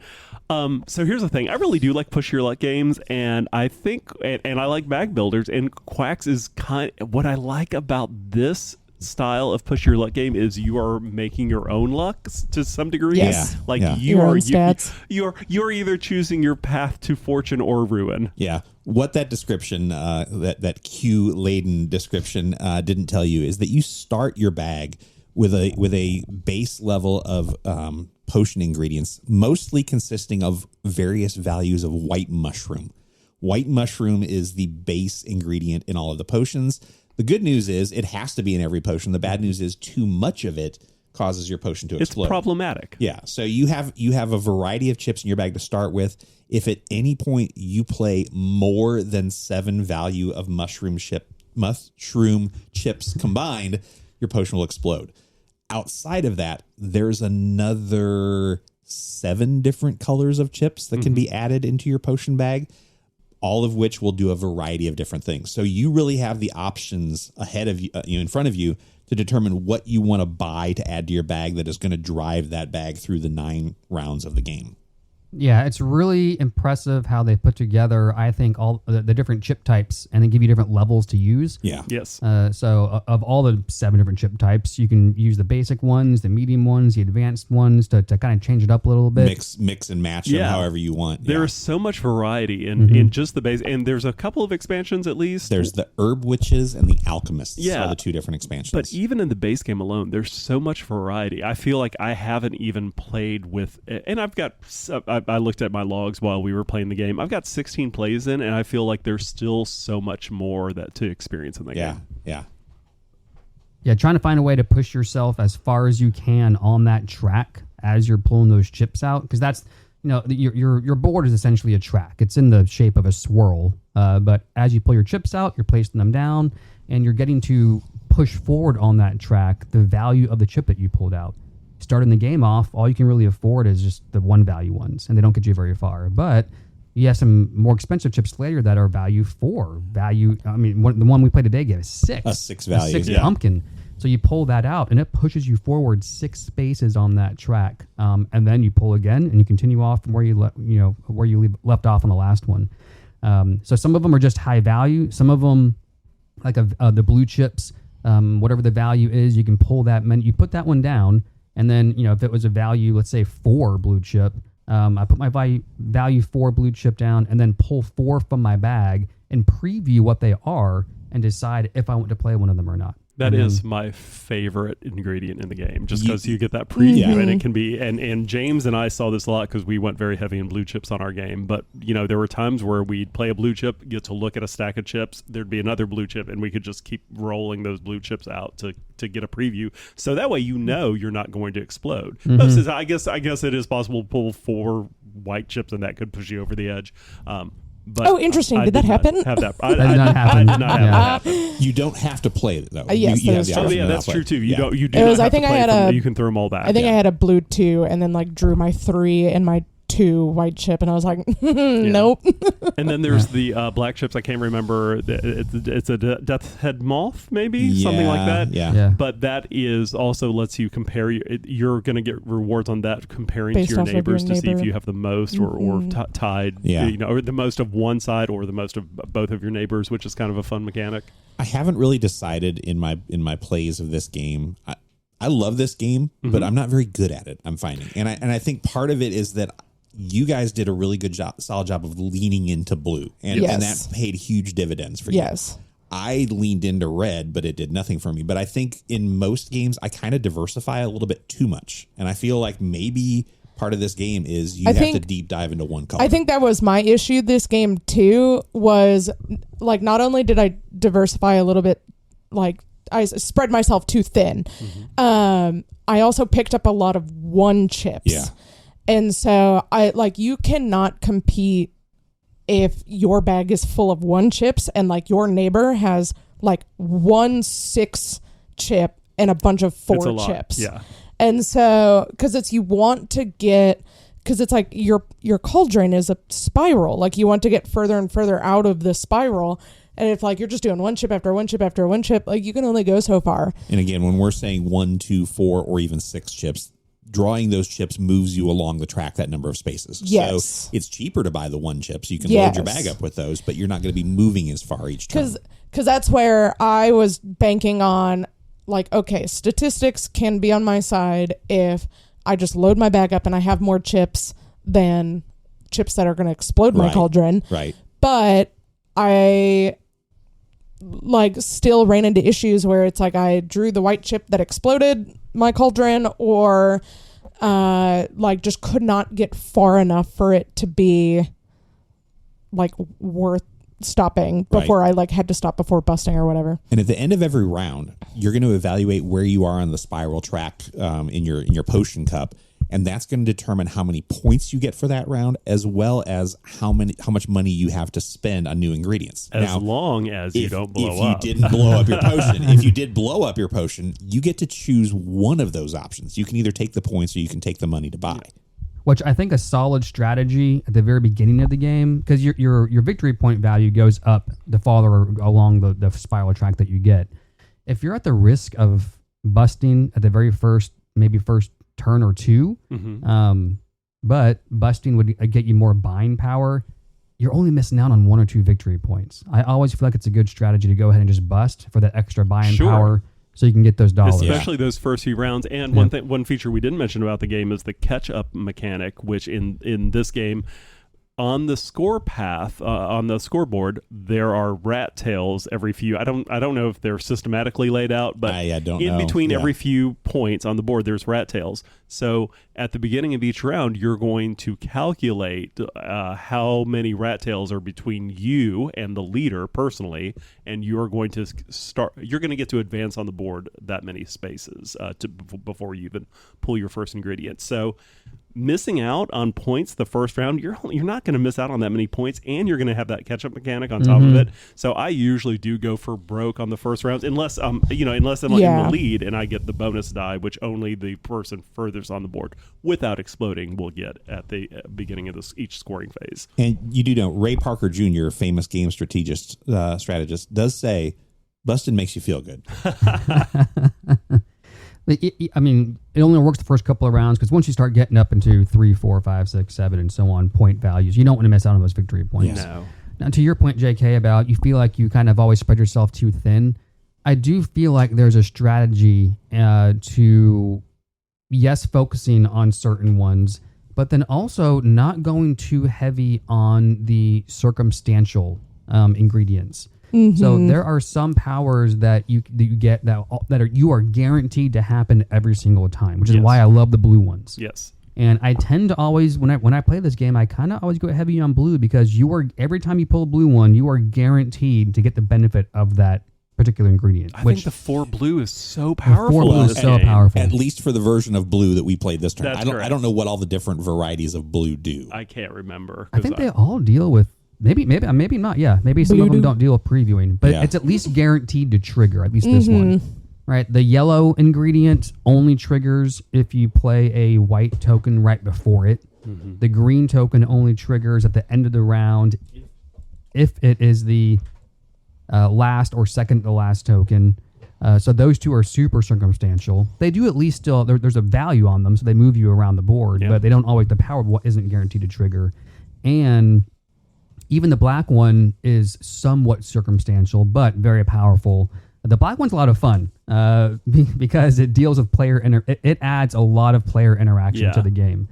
So here's the thing. I really do like push your luck games, and I think, and I like bag builders, and Quacks is what I like about this style of push your luck game is you are making your own luck to some degree. Yes. Yeah. Like Yeah. Your own stats. you're either choosing your path to fortune or ruin. Yeah. What that description, that Q laden description didn't tell you is that you start your bag with a base level of potion ingredients, mostly consisting of various values of white mushroom. White mushroom is the base ingredient in all of the potions. The good news is it has to be in every potion. The bad news is too much of it causes your potion to explode. It's problematic. Yeah. So you have a variety of chips in your bag to start with. If at any point you play more than 7 value of mushroom chips combined, your potion will explode. Outside of that, there's another 7 different colors of chips that can be added into your potion bag, all of which will do a variety of different things. So you really have the options ahead of you, in front of you, to determine what you want to buy to add to your bag that is going to drive that bag through the 9 rounds of the game. Yeah, it's really impressive how they put together, I think, all the different chip types and then give you different levels to use. Yeah. Yes. So of all the 7 different chip types, you can use the basic ones, the medium ones, the advanced ones to kind of change it up a little bit. Mix and match them however you want. There Yeah. is so much variety in just the base, and there's a couple of expansions at least. There's the herb witches and the alchemists. Yeah. Are the 2 different expansions. But even in the base game alone, there's so much variety. I feel like I haven't even played with, and I looked at my logs while we were playing the game. I've got 16 plays in, and I feel like there's still so much more to experience in the game. Yeah, trying to find a way to push yourself as far as you can on that track as you're pulling those chips out, because that's, your board is essentially a track. It's in the shape of a swirl, but as you pull your chips out, you're placing them down, and you're getting to push forward on that track the value of the chip that you pulled out. Starting the game off, all you can really afford is just the 1 value ones, and they don't get you very far. But you have some more expensive chips later that are value 4. The one we played today gave us 6. A 6 value. A 6 yeah. pumpkin. So you pull that out, and it pushes you forward 6 spaces on that track. And then you pull again, and you continue off from where you left off on the last one. So some of them are just high value. Some of them, like the blue chips, whatever the value is, you can pull that. You put that one down. And then, if it was a value, let's say 4 blue chip, I put my value 4 blue chip down and then pull 4 from my bag and preview what they are and decide if I want to play one of them or not. That is my favorite ingredient in the game, just because you get that preview, and it can be. And James and I saw this a lot because we went very heavy in blue chips on our game. But there were times where we'd play a blue chip, get to look at a stack of chips, there'd be another blue chip, and we could just keep rolling those blue chips out to get a preview. So that way, you're not going to explode. I guess it is possible to pull 4 white chips, and that could push you over the edge. But interesting. Did that happen? Have that. That did not happen. I did not have that happen. You don't have to play it, though. Yes, you that have is the true. option to That's not true play. too. You Yeah. don't. You do It not was- have I think to I play had from a- you can throw them all back. I think I had a blue 2 and then drew my 3 and my 2 white chip, and I was like, nope. And then there's the black chips. I can't remember. It's a death head moth, maybe something like that. Yeah. But that is also lets you compare. You're going to get rewards on that comparing Based to your off of neighbors your to see if neighbor. you have the most or tied. Yeah. Or the most of one side or the most of both of your neighbors, which is kind of a fun mechanic. I haven't really decided in my plays of this game. I love this game, but I'm not very good at it, I'm finding. And I think part of it is that you guys did a really good solid job of leaning into blue, and that paid huge dividends for you. Yes. I leaned into red, but it did nothing for me. But I think in most games, I kind of diversify a little bit too much. And I feel like maybe part of this game is you have to deep dive into one color. I think that was my issue this game too, was like, not only did I diversify a little bit, like I spread myself too thin. I also picked up a lot of 1 chips. Yeah. And so you cannot compete if your bag is full of 1 chips and like your neighbor has like 1 6 chip and a bunch of 4 chips. Yeah. And so, because it's like your cauldron is a spiral. Like you want to get further and further out of the spiral. And if like you're just doing 1 chip after 1 chip after 1 chip, like you can only go so far. And again, when we're saying 1, 2, 4, or even 6 chips, drawing those chips moves you along the track that number of spaces. Yes. So it's cheaper to buy the 1 chips. You can load your bag up with those, but you're not going to be moving as far each turn. Because that's where I was banking on, like, okay, statistics can be on my side if I just load my bag up and I have more chips than chips that are going to explode my cauldron. Right. But I like still ran into issues where it's like I drew the white chip that exploded my cauldron, or like just could not get far enough for it to be like worth stopping before I like had to stop before busting or whatever. And at the end of every round, you're going to evaluate where you are on the spiral track in your potion cup, and that's going to determine how many points you get for that round, as well as how much money you have to spend on new ingredients. As long as you don't blow up. If you didn't blow up your potion, if you did blow up your potion, you get to choose one of those options. You can either take the points or you can take the money to buy. Which I think a solid strategy at the very beginning of the game, because your victory point value goes up the farther along the spiral track that you get. If you're at the risk of busting at the very first turn or two, but busting would get you more buying power, you're only missing out on 1 or 2 victory points. I always feel like it's a good strategy to go ahead and just bust for that extra buying power, so you can get those dollars. Especially those first few rounds. And one feature we didn't mention about the game is the catch-up mechanic, which in this game, on the score path, on the scoreboard, there are rat tails every few. I don't know if they're systematically laid out, but in between every few points on the board, there's rat tails. So at the beginning of each round, you're going to calculate how many rat tails are between you and the leader personally, and you're going to get to advance on the board that many spaces before you even pull your first ingredient. So missing out on points the first round, you're not going to miss out on that many points, and you're going to have that catch-up mechanic on top of it. So I usually do go for broke on the first rounds, unless I'm in the lead and I get the bonus die, which only the person furthest on the board without exploding will get at the beginning of each scoring phase. And you do know Ray Parker Jr., famous game strategist, does say, busting makes you feel good. I mean, it only works the first couple of rounds, because once you start getting up into 3, 4, 5, 6, 7, and so on point values, you don't want to miss out on those victory points. No. Now, to your point, JK, about you feel like you kind of always spread yourself too thin, I do feel like there's a strategy to, yes, focusing on certain ones, but then also not going too heavy on the circumstantial ingredients. So there are some powers that you get that you are guaranteed to happen every single time, which is why I love the blue ones. Yes. And I tend to always, when I play this game, I kind of always go heavy on blue, because every time you pull a blue one, you are guaranteed to get the benefit of that particular ingredient. I think the 4 blue is so powerful. 4 blue is so powerful. At least for the version of blue that we played this turn. That's I don't know what all the different varieties of blue do. I can't remember. I think they all deal with, maybe not. Yeah, maybe some of them don't deal with previewing, but it's at least guaranteed to trigger, at least this one. Right, the yellow ingredient only triggers if you play a white token right before it. The green token only triggers at the end of the round if it is the last or second to last token. So those two are super circumstantial. They do at least still, there's a value on them, so they move you around the board, but they don't always, the power of what isn't guaranteed to trigger. And even the black one is somewhat circumstantial, but very powerful. The black one's a lot of fun because it deals with it adds a lot of player interaction to the game.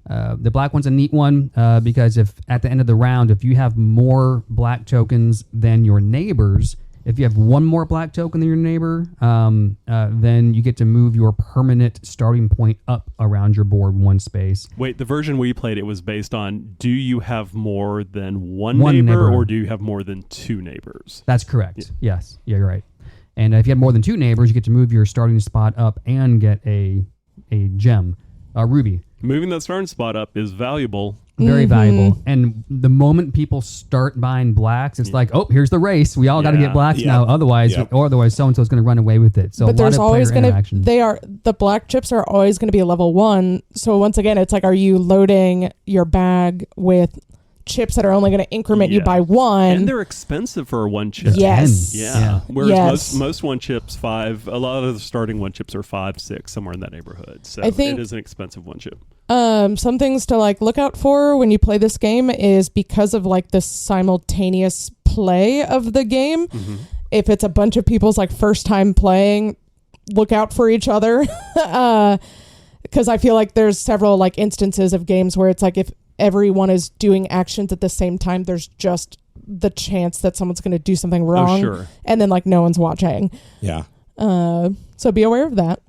The black one's a neat one because if at the end of the round, if you have more black tokens than your neighbors, if you have one more black token than your neighbor, then you get to move your permanent starting point up around your board 1 space. Wait, the version we played, it was based on, do you have more than one neighbor, or do you have more than 2 neighbors? That's correct. Yes. Yeah, you're right. And if you have more than 2 neighbors, you get to move your starting spot up and get a gem, a ruby. Moving that starting spot up is valuable very valuable. And the moment people start buying blacks, it's like, oh, here's the race. We all got to get blacks now. Otherwise, so-and-so's going to run away with it. So but there's always going to, to, the black chips are always going to be a level 1. So once again, it's like, are you loading your bag with chips that are only going to increment you by 1? And they're expensive for a 1 chip. Yes. Yeah. Whereas most 1 chips, 5, a lot of the starting 1 chips are 5, 6, somewhere in that neighborhood. So I think it is an expensive 1 chip. Some things to like look out for when you play this game is because of like the simultaneous play of the game. Mm-hmm. If it's a bunch of people's like first time playing, look out for each other. Because I feel like there's several like instances of games where it's like if everyone is doing actions at the same time, there's just the chance that someone's going to do something wrong. Oh, sure. And then like no one's watching. Yeah. So be aware of that.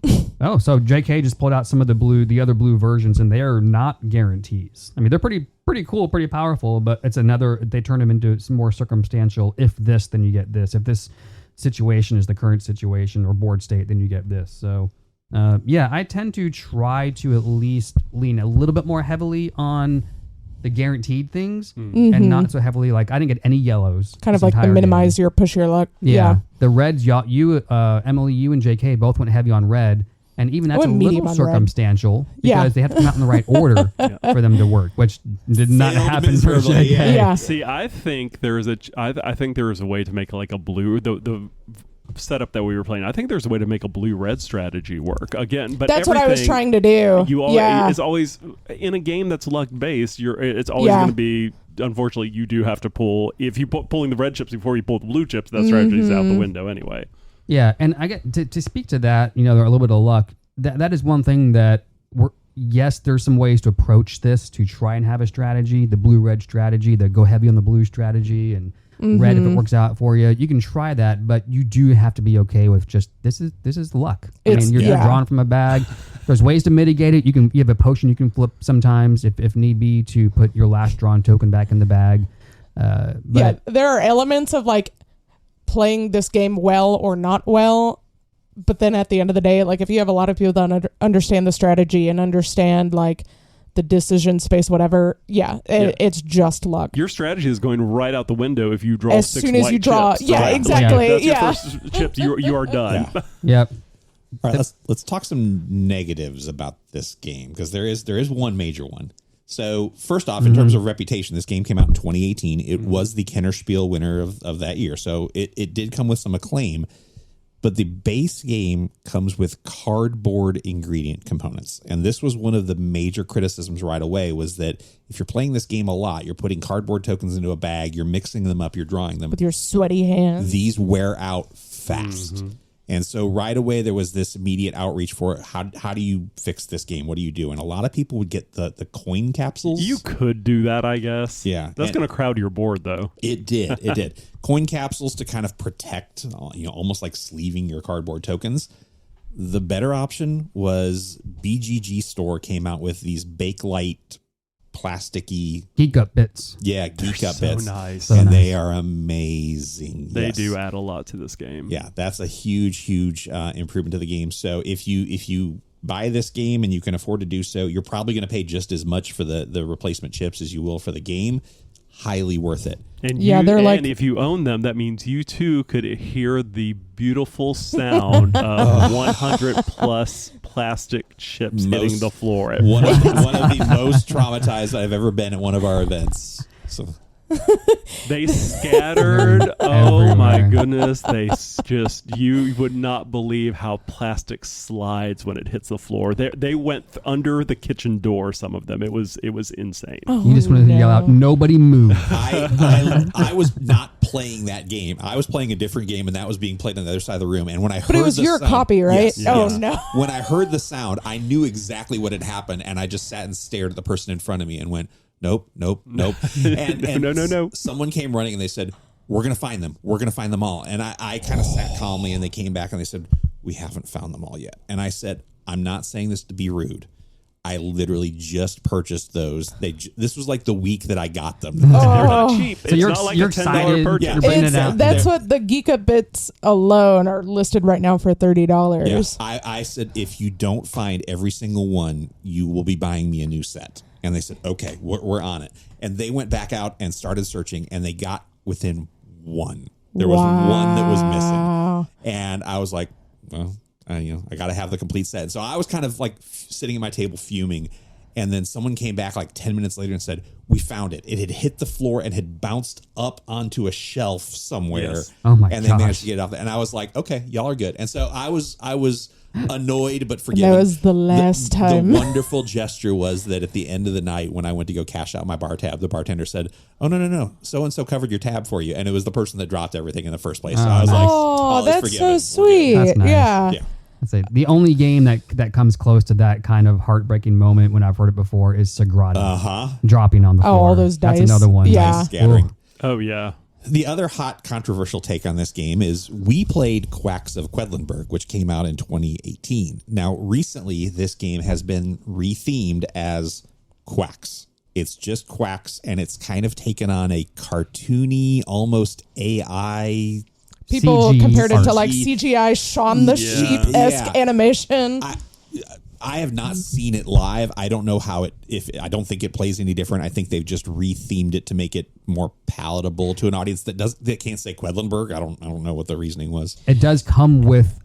Oh, so JK just pulled out some of the other blue versions, and they are not guarantees. I mean, they're pretty cool, pretty powerful, but it's they turn them into some more circumstantial. If this, then you get this. If this situation is the current situation or board state, then you get this. So, I tend to try to at least lean a little bit more heavily on the guaranteed things and not so heavily like I didn't get any yellows. Kind of like the minimize your push your luck. Yeah. The reds, you, Emily, you and JK both went heavy on red. And even that's a little circumstantial because they have to come out in the right order for them to work, which did not happen for JK. Yeah. See, I think there is a way to make like a blue the setup that we were playing. I think there's a way to make a blue-red strategy work again. But that's what I was trying to do. It's always in a game that's luck based. It's always going to be. Unfortunately, you do have to pull. If you pulling the red chips before you pull the blue chips, that strategy is out the window anyway. Yeah, and I get to speak to that. You know, a little bit of luck. That is one thing that yes, there's some ways to approach this to try and have a strategy. The blue-red strategy, the go heavy on the blue strategy, and red if it works out for you. You can try that, but you do have to be okay with just this is luck. I mean, you're drawing from a bag. There's ways to mitigate it. You have a potion you can flip sometimes if need be to put your last drawn token back in the bag. But there are elements of like playing this game well or not well, but then at the end of the day, like if you have a lot of people that understand the strategy and understand like the decision space, whatever, it's just luck. Your strategy is going right out the window if you draw as 6 soon as white you draw chips. exactly. That's your first chips. You are done. Yep. All right, let's talk some negatives about this game because there is one major one. So first off, in terms of reputation, this game came out in 2018. It was the Kennerspiel winner of that year. So it did come with some acclaim, but the base game comes with cardboard ingredient components. And this was one of the major criticisms right away was that if you're playing this game a lot, you're putting cardboard tokens into a bag, you're mixing them up, you're drawing them. With your sweaty hands. These wear out fast. And so right away, there was this immediate outreach for how do you fix this game? What do you do? And a lot of people would get the coin capsules. You could do that, I guess. Yeah. That's going to crowd your board, though. It did. It did. Coin capsules to kind of protect, almost like sleeving your cardboard tokens. The better option was BGG Store came out with these Bakelite plasticky Geek Up bits. Yeah, Geek Up bits. So nice. And they are amazing. They do add a lot to this game. Yeah, that's a huge improvement to the game. So if you buy this game and you can afford to do so, you're probably going to pay just as much for the replacement chips as you will for the game. Highly worth it. And if you own them, that means you too could hear the beautiful sound of 100 plus plastic chips hitting the floor. One of the most traumatized I've ever been at one of our events. So they scattered. Oh my goodness! You would not believe how plastic slides when it hits the floor. They went under the kitchen door. Some of them. It was insane. Oh, you just wanted to yell out, "Nobody move!" I was not playing that game. I was playing a different game, and that was being played on the other side of the room. And when I heard, but it was your copy, right? Yes. No! When I heard the sound, I knew exactly what had happened, and I just sat and stared at the person in front of me and went, Nope. And no. Someone came running and they said, we're going to find them. We're going to find them all. And I kind of sat calmly and they came back and they said, we haven't found them all yet. And I said, I'm not saying this to be rude. I literally just purchased those. This was like the week that I got them. They're not cheap. So it's not like a $10 purchase. You're bringing it out. That's what the Geek Up bits alone are listed right now for $30. Yeah. I said, if you don't find every single one, you will be buying me a new set. And they said, okay, we're on it. And they went back out and started searching, and they got within one. There was one that was missing. And I was like, well, I got to have the complete set. So I was kind of like sitting at my table fuming. And then someone came back like 10 minutes later and said, we found it. It had hit the floor and had bounced up onto a shelf somewhere. Yes. Oh my And they gosh. managed to get it off. And I was like, okay, y'all are good. And so I was annoyed but forgiven. That was the last time. The wonderful gesture was that at the end of the night when I went to go cash out my bar tab, the bartender said, oh, no. So-and-so covered your tab for you. And it was the person that dropped everything in the first place. So I was like, all is that's forgiven. so We're good. sweet. That's nice. Yeah. Yeah. I'd say the only game that comes close to that kind of heartbreaking moment when I've heard it before is Sagrada dropping on the floor. Oh, all those dice. That's another one. Yeah. Dice scattering. Ooh. Oh, yeah. The other hot controversial take on this game is we played Quacks of Quedlinburg, which came out in 2018. Now, recently, this game has been rethemed as Quacks. It's just Quacks, and it's kind of taken on a cartoony, almost AI. People CG compared it to art. like CGI Shaun the Sheep-esque animation. I have not seen it live. I don't know how I don't think it plays any different. I think they've just rethemed it to make it more palatable to an audience that can't say Quedlinburg. I don't know what the reasoning was. It does come with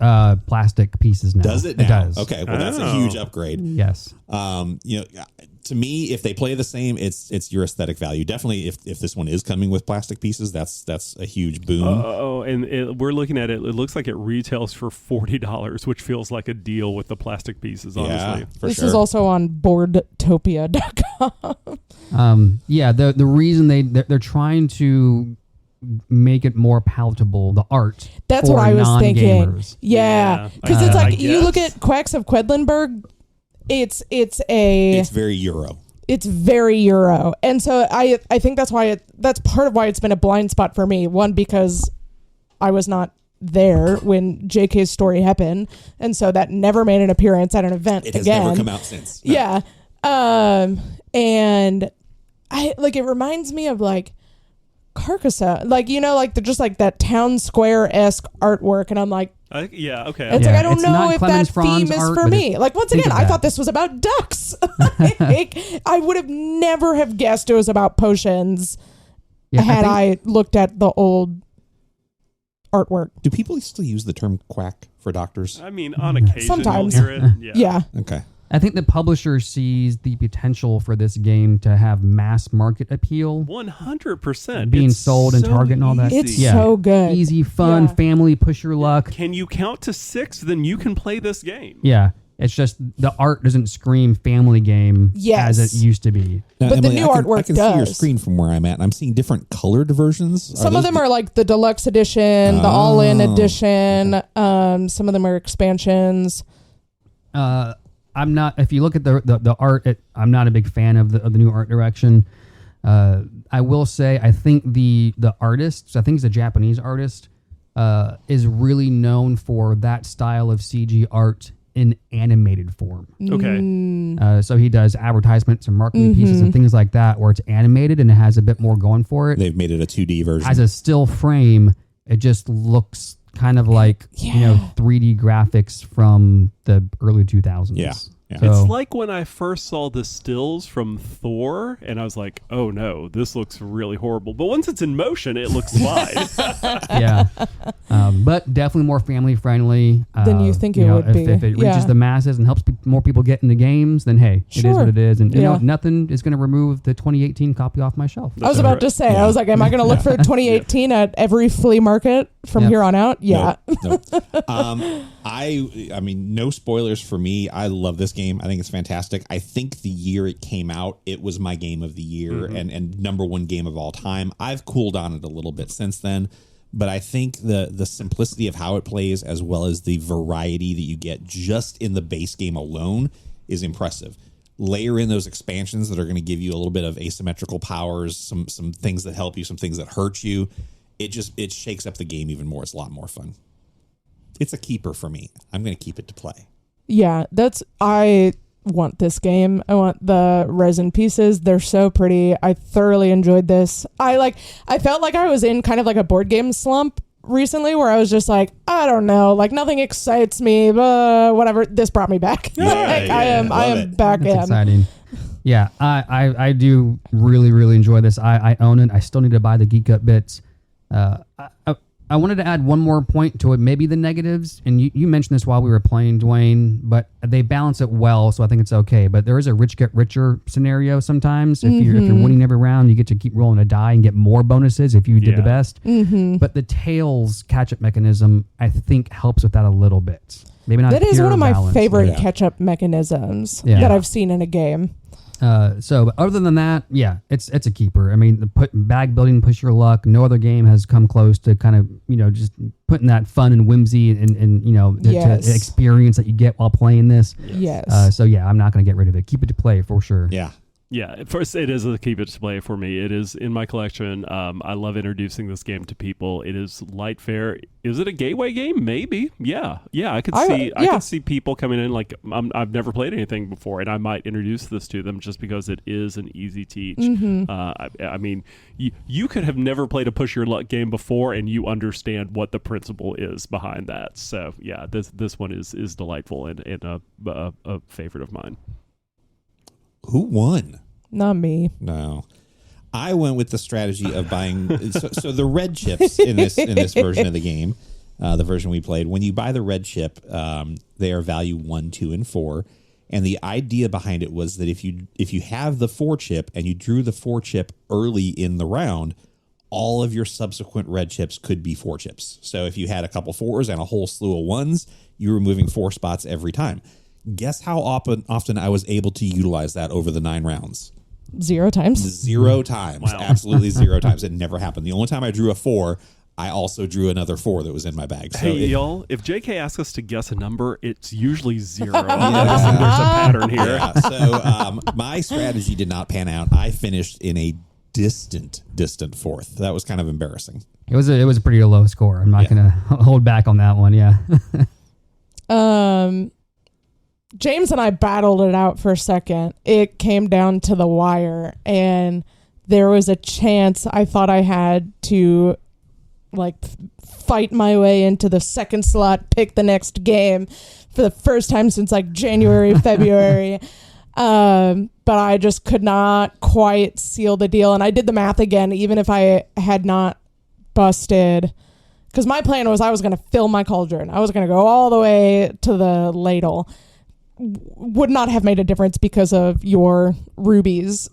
plastic pieces now. Does it now? It does. Okay, well that's a huge upgrade. Yes. To me, if they play the same, it's your aesthetic value. Definitely, if this one is coming with plastic pieces, that's a huge boom. And we're looking at it. It looks like it retails for $40, which feels like a deal with the plastic pieces. Honestly, Yeah, for This sure. is also on boardtopia.com. The reason they're trying to make it more palatable, the art. That's for what I was thinking. non-gamers. Yeah, because it's like you look at Quacks of Quedlinburg. It's very Euro. It's very Euro, and so I think that's part of why it's been a blind spot for me. One, because I was not there when JK's story happened, and so that never made an appearance at an event It has again. never come out since. No. Yeah, and I like it reminds me of like Carcassonne, like just like that town square-esque artwork, and I'm like, okay. it's like I don't know if that Clemens Franz theme is art, for but me. Like once think again, of I that. thought this was about ducks. Like, I would have never have guessed it was about potions had I looked at the old artwork. Do people still use the term quack for doctors? I mean, on occasion, Sometimes. you'll hear it. Yeah. Okay. I think the publisher sees the potential for this game to have mass market appeal. 100%. Being It's sold in so Target and all that. It's easy. so good. Easy, fun, Yeah. family, push your luck. Can you count to 6? Then you can play this game. Yeah. It's just the art doesn't scream family game Yes. as it used to be. Now, But the Emily, new artwork I can see your does. screen from where I'm at, and I'm seeing different colored versions. Some of them are like the deluxe edition, the all-in edition. Some of them are expansions. I'm not. If you look at the art, I'm not a big fan of the new art direction. I will say I think the artist, I think he's a Japanese artist, is really known for that style of CG art in animated form. Okay. So he does advertisements and marketing pieces and things like that, where it's animated and it has a bit more going for it. They've made it a 2D version. As a still frame, it just looks kind of like 3D graphics from the early 2000s. Yeah. So, It's like when I first saw the stills from Thor, and I was like, oh no, this looks really horrible. But once it's in motion, it looks fine. yeah, but definitely more family friendly Than you think it would be. If it reaches Yeah. the masses and helps more people get into games, then hey, it is what it is. And you know, Yeah. nothing is going to remove the 2018 copy off my shelf. I was about to say, I was like, am I going to look for 2018 at every flea market from here on out? Yeah. No. I mean, no spoilers for me. I love this game. I think it's fantastic. I think the year it came out, it was my game of the year and number one game of all time. I've cooled on it a little bit since then, but I think the simplicity of how it plays, as well as the variety that you get just in the base game alone, is impressive. Layer in those expansions that are going to give you a little bit of asymmetrical powers, some things that help you, some things that hurt you. It shakes up the game even more. It's a lot more fun. It's a keeper for me. I'm going to keep it to play. Yeah, I want this game. I want the resin pieces. They're so pretty. I thoroughly enjoyed this. I felt like I was in kind of like a board game slump recently where I was just like, I don't know, like nothing excites me, but whatever. This brought me back. I am Love it. back That's in. exciting. Yeah, I do really, really enjoy this. I own it. I still need to buy the Geek Up bits. I wanted to add one more point to it, maybe the negatives. And you mentioned this while we were playing, Dwayne, but they balance it well, so I think it's okay. But there is a rich get richer scenario sometimes. If you're winning every round, you get to keep rolling a die and get more bonuses if you did the best. But the tails catch-up mechanism, I think, helps with that a little bit. Maybe not. That is one of my balance, favorite catch-up mechanisms that I've seen in a game. But other than that, yeah, it's a keeper. I mean, the bag building, push your luck. No other game has come close to kind of, just putting that fun and whimsy and to experience that you get while playing this. Yes. So yeah, I'm not going to get rid of it. Keep it to play for sure. Yeah. Yeah, first it is a keep it to play for me. It is in my collection. I love introducing this game to people. It is light fare. Is it a gateway game? Maybe. Yeah. I could see people coming in like I've never played anything before, and I might introduce this to them just because it is an easy teach. I mean, you could have never played a push your luck game before, and you understand what the principle is behind that. So yeah, this one is delightful and a favorite of mine. Who won? Not me. No. I went with the strategy of buying so the red chips in this version of the game, the version we played. When you buy the red chip, they are value 1, 2, and 4. And the idea behind it was that if you have the 4 chip and you drew the 4 chip early in the round, all of your subsequent red chips could be 4 chips. So if you had a couple 4s and a whole slew of 1s, you were moving 4 spots every time. Guess how often I was able to utilize that over the 9 rounds? 0 times. 0 times. Wow. Absolutely 0 times. It never happened. The only time I drew a 4, I also drew another 4 that was in my bag. So hey, y'all, if JK asks us to guess a number, it's usually 0. There's a pattern here. Yeah, so my strategy did not pan out. I finished in a distant 4th. That was kind of embarrassing. It was a pretty low score. I'm not going to hold back on that one. Yeah. James and I battled it out for a second. It came down to the wire, and there was a chance I thought I had to fight my way into the second slot, pick the next game for the first time since January, February. But I just could not quite seal the deal. And I did the math again, even if I had not busted, because my plan was I was going to fill my cauldron. I was going to go all the way to the ladle. Would not have made a difference because of your rubies.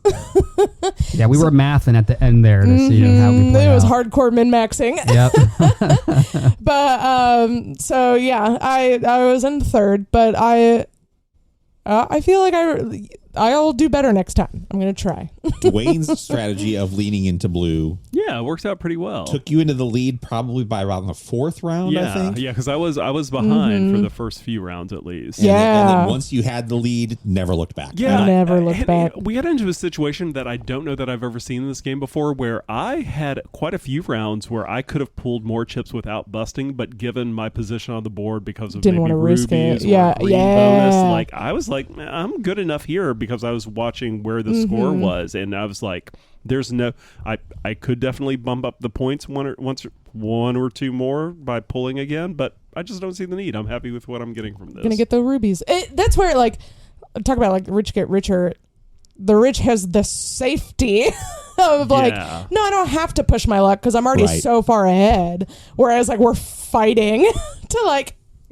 Yeah, we were mathing at the end there to see how we play. It was hardcore min-maxing. Yep. But so yeah, I was in 3rd, but I feel like I'll do better next time. I'm gonna try. Dwayne's strategy of leaning into blue, it works out pretty well. took you into the lead probably by around the 4th round. I think. Yeah, because I was behind for the first few rounds at least. And then once you had the lead, never looked back. Yeah, never looked back. We got into a situation that I don't know that I've ever seen in this game before, where I had quite a few rounds where I could have pulled more chips without busting, but given my position on the board because of Didn't maybe want to risk rubies it. or green bonus, I was like, I'm good enough here because I was watching where the score was, and I was like, there's no, I could definitely bump up the points one or two more by pulling again, but I just don't see the need. I'm happy with what I'm getting from this. Gonna get the rubies. That's where talk about rich get richer. The rich has the safety of no, I don't have to push my luck because I'm already so far ahead. Whereas we're fighting to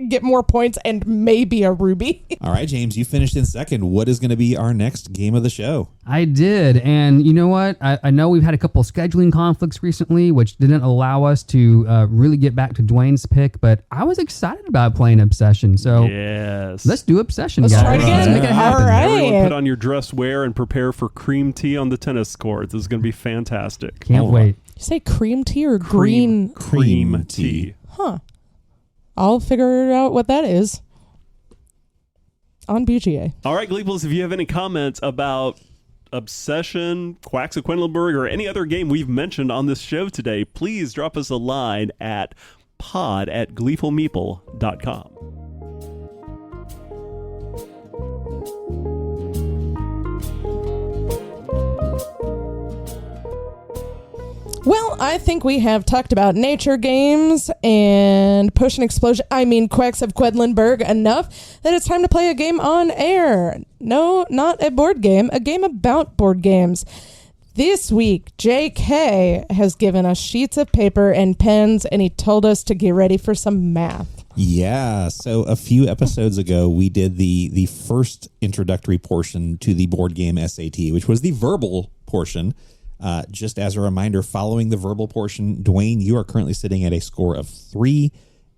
get more points and maybe a ruby. All right, James, you finished in 2nd. What is going to be our next game of the show? I did. And you know what? I know we've had a couple scheduling conflicts recently, which didn't allow us to really get back to Dwayne's pick, but I was excited about playing Obsession. So yes, let's do Obsession, let's guys. Try it again. Let's make it happen. All right. Everyone put on your dress wear and prepare for cream tea on the tennis court. This is going to be fantastic. Can't wait. You say cream tea or green? Cream tea. Huh. I'll figure out what that is on BGA. All right, Gleeples, if you have any comments about Obsession, Quacks of Quedlinburg, or any other game we've mentioned on this show today, please drop us a line at pod@gleefulmeeple.com. Well, I think we have talked about nature games and Potion Explosion. Quacks of Quedlinburg enough that it's time to play a game on air. No, not a board game, a game about board games. This week, JK has given us sheets of paper and pens, and he told us to get ready for some math. Yeah, so a few episodes ago, we did the first introductory portion to the board game SAT, which was the verbal portion. Just as a reminder, following the verbal portion, Dwayne, you are currently sitting at a score of 3.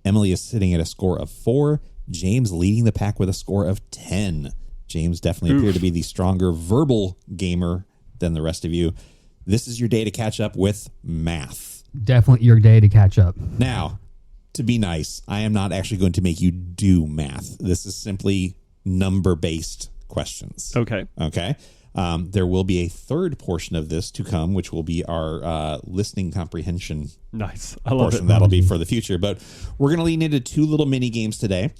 Emily is sitting at a score of 4. James leading the pack with a score of 10. James definitely appeared to be the stronger verbal gamer than the rest of you. This is your day to catch up with math. Definitely your day to catch up. Now, to be nice, I am not actually going to make you do math. This is simply number-based questions. Okay. There will be a third portion of this to come, which will be our listening comprehension. Nice. I love portion. it. That'll be for the future. But we're going to lean into 2 little mini games today.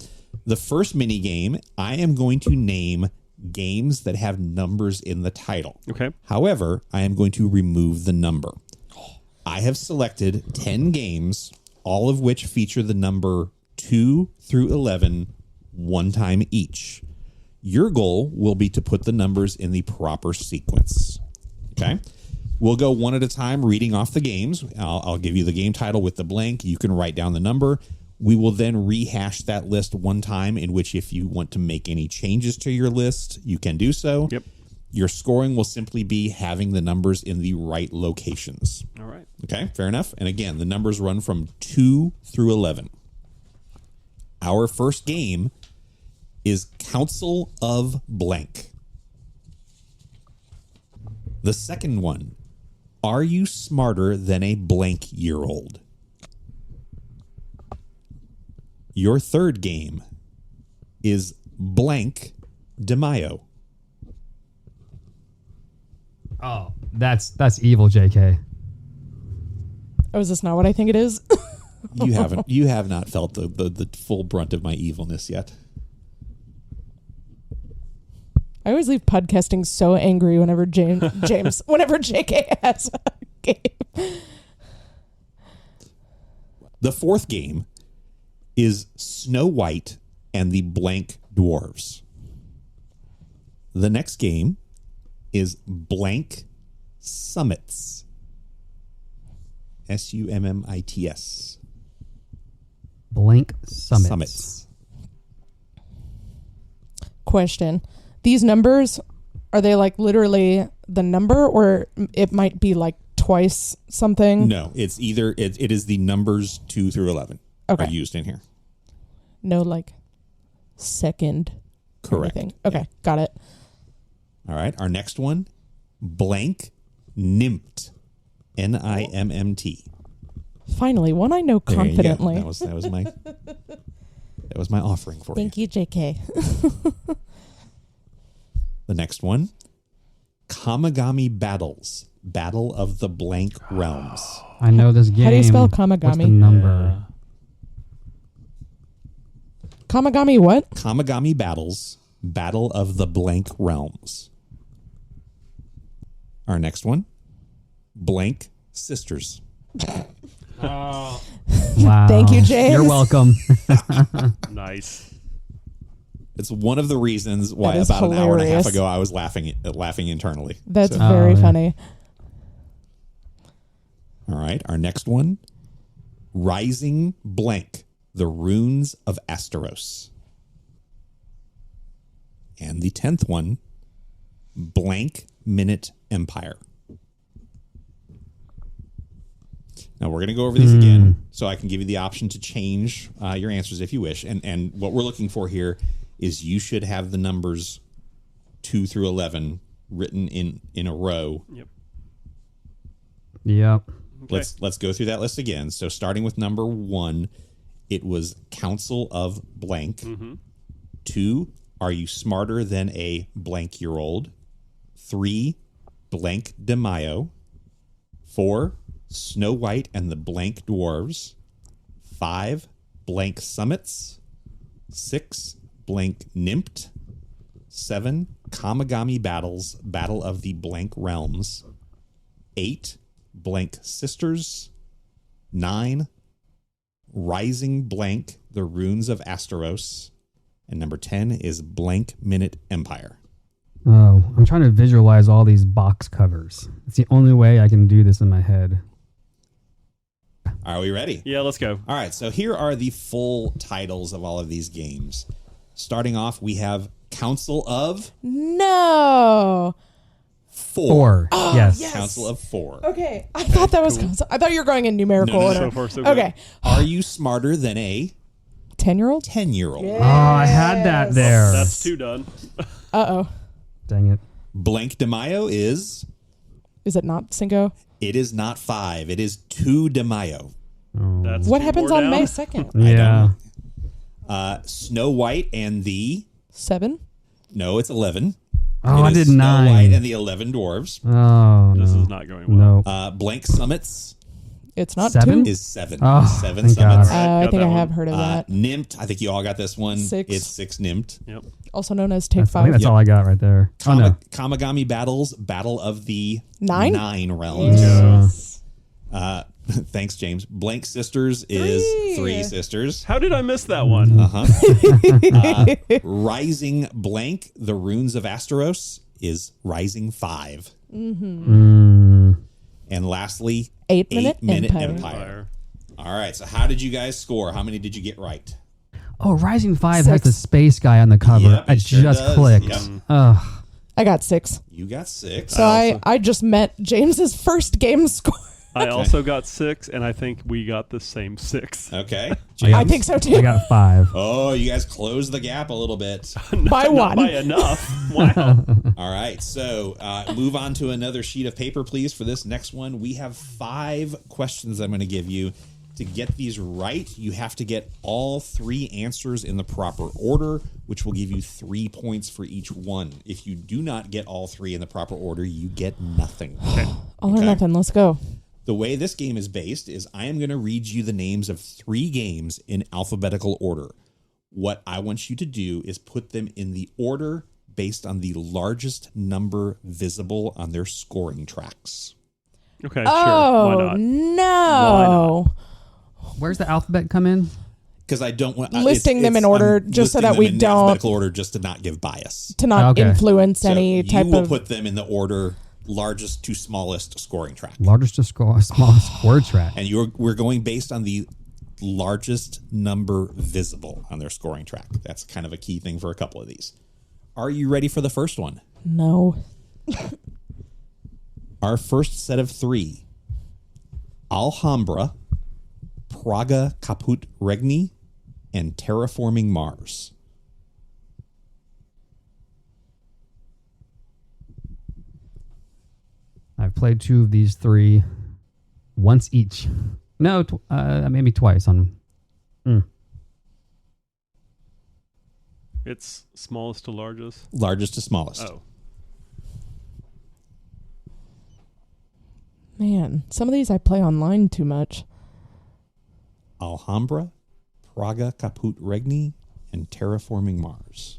The first mini game, I am going to name games that have numbers in the title. Okay. However, I am going to remove the number. I have selected 10 games, all of which feature the number 2 through 11 one time each. Your goal will be to put the numbers in the proper sequence. Okay? We'll go one at a time reading off the games. I'll give you the game title with the blank. You can write down the number. We will then rehash that list one time, in which if you want to make any changes to your list, you can do so. Yep. Your scoring will simply be having the numbers in the right locations. All right. Okay, fair enough. And again, the numbers run from 2 through 11. Our first game is Council of Blank. The second one, Are You Smarter Than a Blank-Year-Old? Your third game is Blank de Mayo. Oh, that's evil, JK. Oh, is this not what I think it is? You have not felt the full brunt of my evilness yet. I always leave podcasting so angry whenever whenever JK has a game. The fourth game is Snow White and the Blank Dwarves. The next game is Blank Summits. Summits. Blank Summits. Question. These numbers, are they like literally the number, or it might be like twice something? No, it's either it is the numbers 2 through 11 are used in here. No, like second. Correct. Okay, got it. All right. Our next one, Blank Nimmt. Nimmt. Finally, one I know There you go. confidently. That was my offering for Thank you, JK. The next one, Kamigami Battles. Battle of the Blank Realms. I know this game. How do you spell What's the Kamigami? number? Kamigami what? Kamigami Battles. Battle of the Blank Realms. Our next one, Blank Sisters. Wow. Thank you, James. You're welcome. Nice. It's one of the reasons why That is about an hour and a half hilarious. ago I was laughing internally. That's So- very Oh, yeah. funny. All right. Our next one, Rising Blank, the Runes of Asteros. And the 10th one, Blank Minute Empire. Now we're going to go over these again so I can give you the option to change your answers if you wish. And what we're looking for here is you should have the numbers 2 through 11 written in a row. Yep. Yep. Okay. Let's go through that list again. So starting with number 1, it was Council of Blank. Mm-hmm. 2, Are You Smarter Than a Blank-Year-Old? 3, Blank de Mayo. 4, Snow White and the Blank Dwarves. 5, Blank Summits. 6, Blank Nimmt. 7, Kamigami Battles, Battle of the Blank Realms. 8, blank sisters. 9, rising blank the runes of Asteros. And number 10 is blank minute empire. Oh, I'm trying to visualize all these box covers. It's the only way I can do this in my head. Are we ready? Yeah, let's go. All right, so here are the full titles of all of these games. Starting off, we have Council of No. 4. Oh, yes. Council of 4. Okay. I thought that was. I thought you were going in numerical No, order. So far, so good. Okay. Are you smarter than a 10-year-old? 10-year-old? Oh, I had that there. That's 2 done. Uh-oh. Dang it. Blank de Mayo is... Is it not Cinco? It is not 5. It is 2 de Mayo. Oh. That's What 2 happens more on down. May 2nd? Yeah. Snow White and the... 7? No, it's 11. Oh, It I is did Snow 9. White and the 11 Dwarves. Oh, This no. is not going well. No. Blank Summits It's not 7? 2? is 7. Oh, 7 thank God. Summits. I Got think I that have one. heard of that. Nymped, I think you all got this one. 6. It's 6 Nymped. Yep. Also known as Take I think 5. that's all I got right there. Oh, no. Kamigami Battles, Battle of the 9? 9 realms. Yes. Thanks, James. Blank Sisters is 3 sisters. How did I miss that one? Rising Blank, the Runes of Asteros is Rising 5. Mm. And lastly, 8-minute Empire. Empire. All right, so how did you guys score? How many did you get right? Oh, Rising 5 has 6. the space guy on the cover. Yep, I it sure just does. clicked. Yep. Ugh. I got 6. You got 6. So I just met James's first game score. I also got 6, and I think we got the same 6. Okay. I think so too. I got 5. Oh, you guys closed the gap a little bit. By Not one. by enough. Wow. All right, so move on to another sheet of paper, please, for this next one. We have 5 questions I'm going to give you. To get these right, you have to get all 3 answers in the proper order, which will give you 3 points for each one. If you do not get all 3 in the proper order, you get nothing. All or nothing. Let's go. The way this game is based is I am going to read you the names of 3 games in alphabetical order. What I want you to do is put them in the order based on the largest number visible on their scoring tracks. Okay, Oh, sure. Why not? no. Where's the alphabet come in? Because I don't want Listing them in order just so listing that them we in don't- alphabetical order just to not give bias. To not Okay. influence So any type you will of. put them in the order largest to smallest scoring track, Largest to smallest word track. and we're going based on the largest number visible on their scoring track. That's kind of a key thing for a couple of these. Are you ready for the first one? No. Our first set of 3: Alhambra, Praga Caput Regni, and Terraforming Mars. I've played 2 of these 3 once each. No, maybe twice on. It's smallest to largest. Largest to smallest. Oh. Man, some of these I play online too much. Alhambra, Praga Caput Regni, and Terraforming Mars.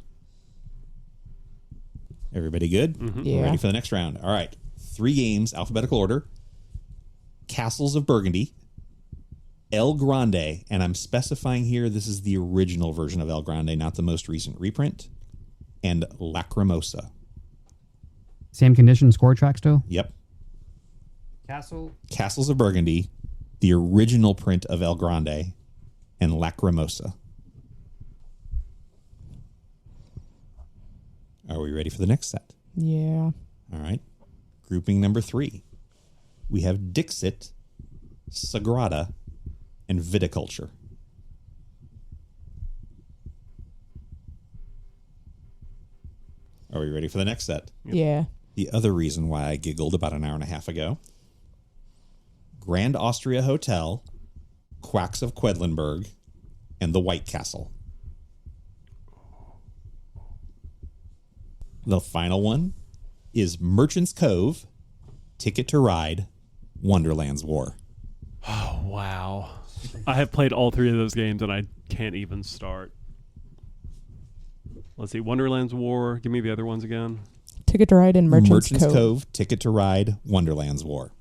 Everybody good? Yeah. Ready for the next round? All right. 3 games, alphabetical order. Castles of Burgundy, El Grande, and I'm specifying here this is the original version of El Grande, not the most recent reprint, and Lacrimosa. Same condition, score track still? Yep. Castles of Burgundy, the original print of El Grande, and Lacrimosa. Are we ready for the next set? Yeah. All right. Grouping number 3. We have Dixit, Sagrada, and Viticulture. Are we ready for the next set? Yeah. The other reason why I giggled about an hour and a half ago. Grand Austria Hotel, Quacks of Quedlinburg, and the White Castle. The final one is Merchant's Cove, Ticket to Ride, Wonderland's War. Oh, wow. I have played all 3 of those games, and I can't even start. Let's see. Wonderland's War. Give me the other ones again. Ticket to Ride in Merchant's Cove. Ticket to Ride, Wonderland's War.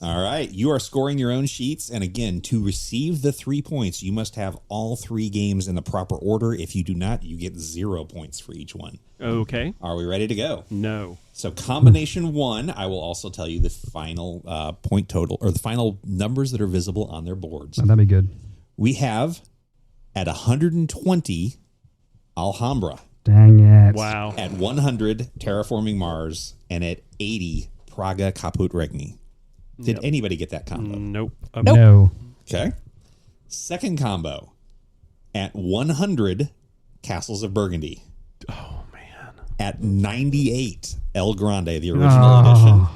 All right. You are scoring your own sheets. And again, to receive the 3 points, you must have all 3 games in the proper order. If you do not, you get 0 points for each one. Okay. Are we ready to go? No. So combination 1, I will also tell you the final point total, or the final numbers that are visible on their boards. Oh, that'd be good. We have at 120 Alhambra. Dang it. Wow. At 100 Terraforming Mars. And at 80 Praga Caput Regni. Did anybody get that combo? Nope. No. Okay. Second combo. At 100 Castles of Burgundy. Oh, man. At 98 El Grande, the original edition.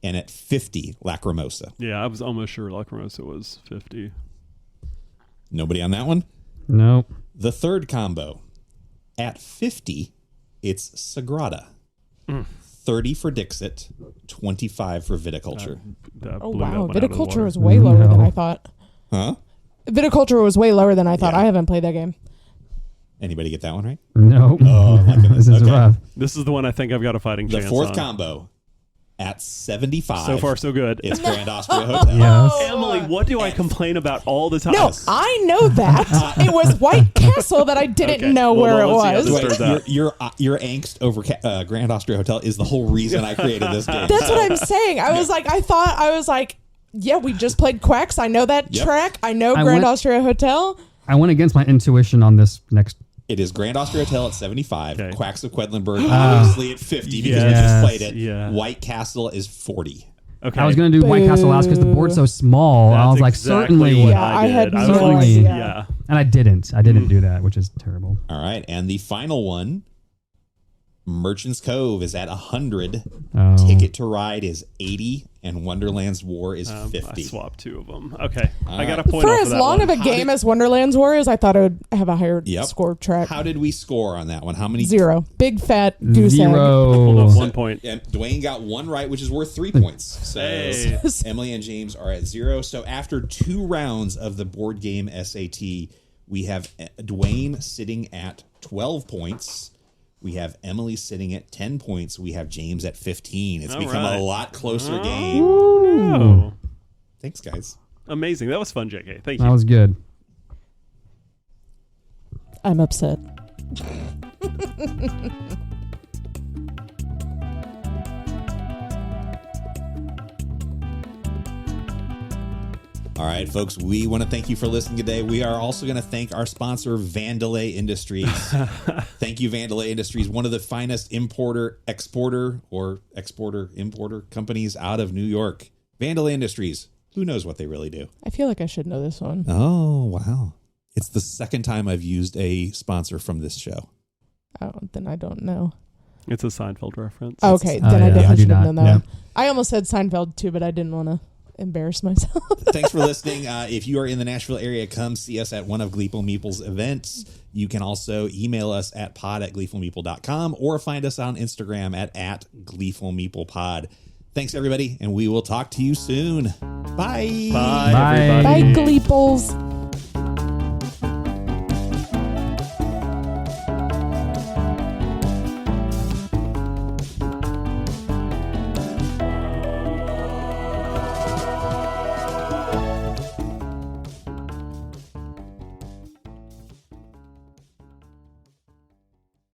And at 50 Lacrimosa. Yeah, I was almost sure Lacrimosa was 50. Nobody on that one? Nope. The third combo. At 50, it's Sagrada. 30 for Dixit, 25 for Viticulture. Oh, wow. Viticulture was way lower than I thought. Huh? Viticulture was way lower than I thought. I haven't played that game. Anybody get that one right? Nope. Oh, my goodness. This is rough. This is the one I think I've got a fighting The chance fourth on. combo. At 75. So far, so good. It's Grand Austria Hotel. Yes. Emily, what do I complain about all the time? No, I know that. It was White Castle that I didn't know where it let's see how was. this turns out. Your angst over Grand Austria Hotel is the whole reason I created this game. That's what I'm saying. I was like, yeah, we just played Quacks. I know that track. I know Grand Austria Hotel. I went against my intuition on this next. It is Grand Austria Hotel at 75. Okay. Quacks of Quedlinburg, obviously at 50 because we just played it. Yeah. White Castle is 40. Okay. I was going to do White Castle last because the board's so small. That's I was like, exactly certainly. what Yeah, I did. had was no like, idea. Yeah. And I didn't. I didn't do that, which is terrible. All right. And the final one, Merchant's Cove is at 100. Oh. Ticket to Ride is 80. And Wonderland's War is 50. I swapped 2 of them. Okay. All I got a right. point For off as of that long one. of a game as Wonderland's War is, I thought it would have a higher Yep. score track. How did we score on that one? How many? 0. Big fat goose egg. Hold on, 0. 1 point. And Dwayne got 1 right, which is worth 3 points. So Hey. Emily and James are at 0. So after 2 rounds of the board game SAT, we have Dwayne sitting at 12 points. We have Emily sitting at 10 points. We have James at 15. It's All become right. a lot closer game. Oh, Thanks, guys. amazing. That was fun, JK. Thank That you. was good. I'm upset. All right, folks, we want to thank you for listening today. We are also going to thank our sponsor, Vandalay Industries. Thank you, Vandalay Industries, one of the finest importer, exporter companies out of New York. Vandalay Industries, who knows what they really do? I feel like I should know this one. Oh, wow. It's the second time I've used a sponsor from this show. Oh, then I don't know. It's a Seinfeld reference. Okay, Oh, then I yeah. definitely I do should have not. known that Yeah. one. I almost said Seinfeld too, but I didn't want to embarrass myself. Thanks for listening. If you are in the Nashville area, come see us at one of Gleeful Meeple's events. You can also email us at pod@gleefulmeeple.com or find us on Instagram at gleefulmeeplepod. Thanks, everybody, and we will talk to you soon. Bye. Bye, Bye. everybody. Bye, Gleeples.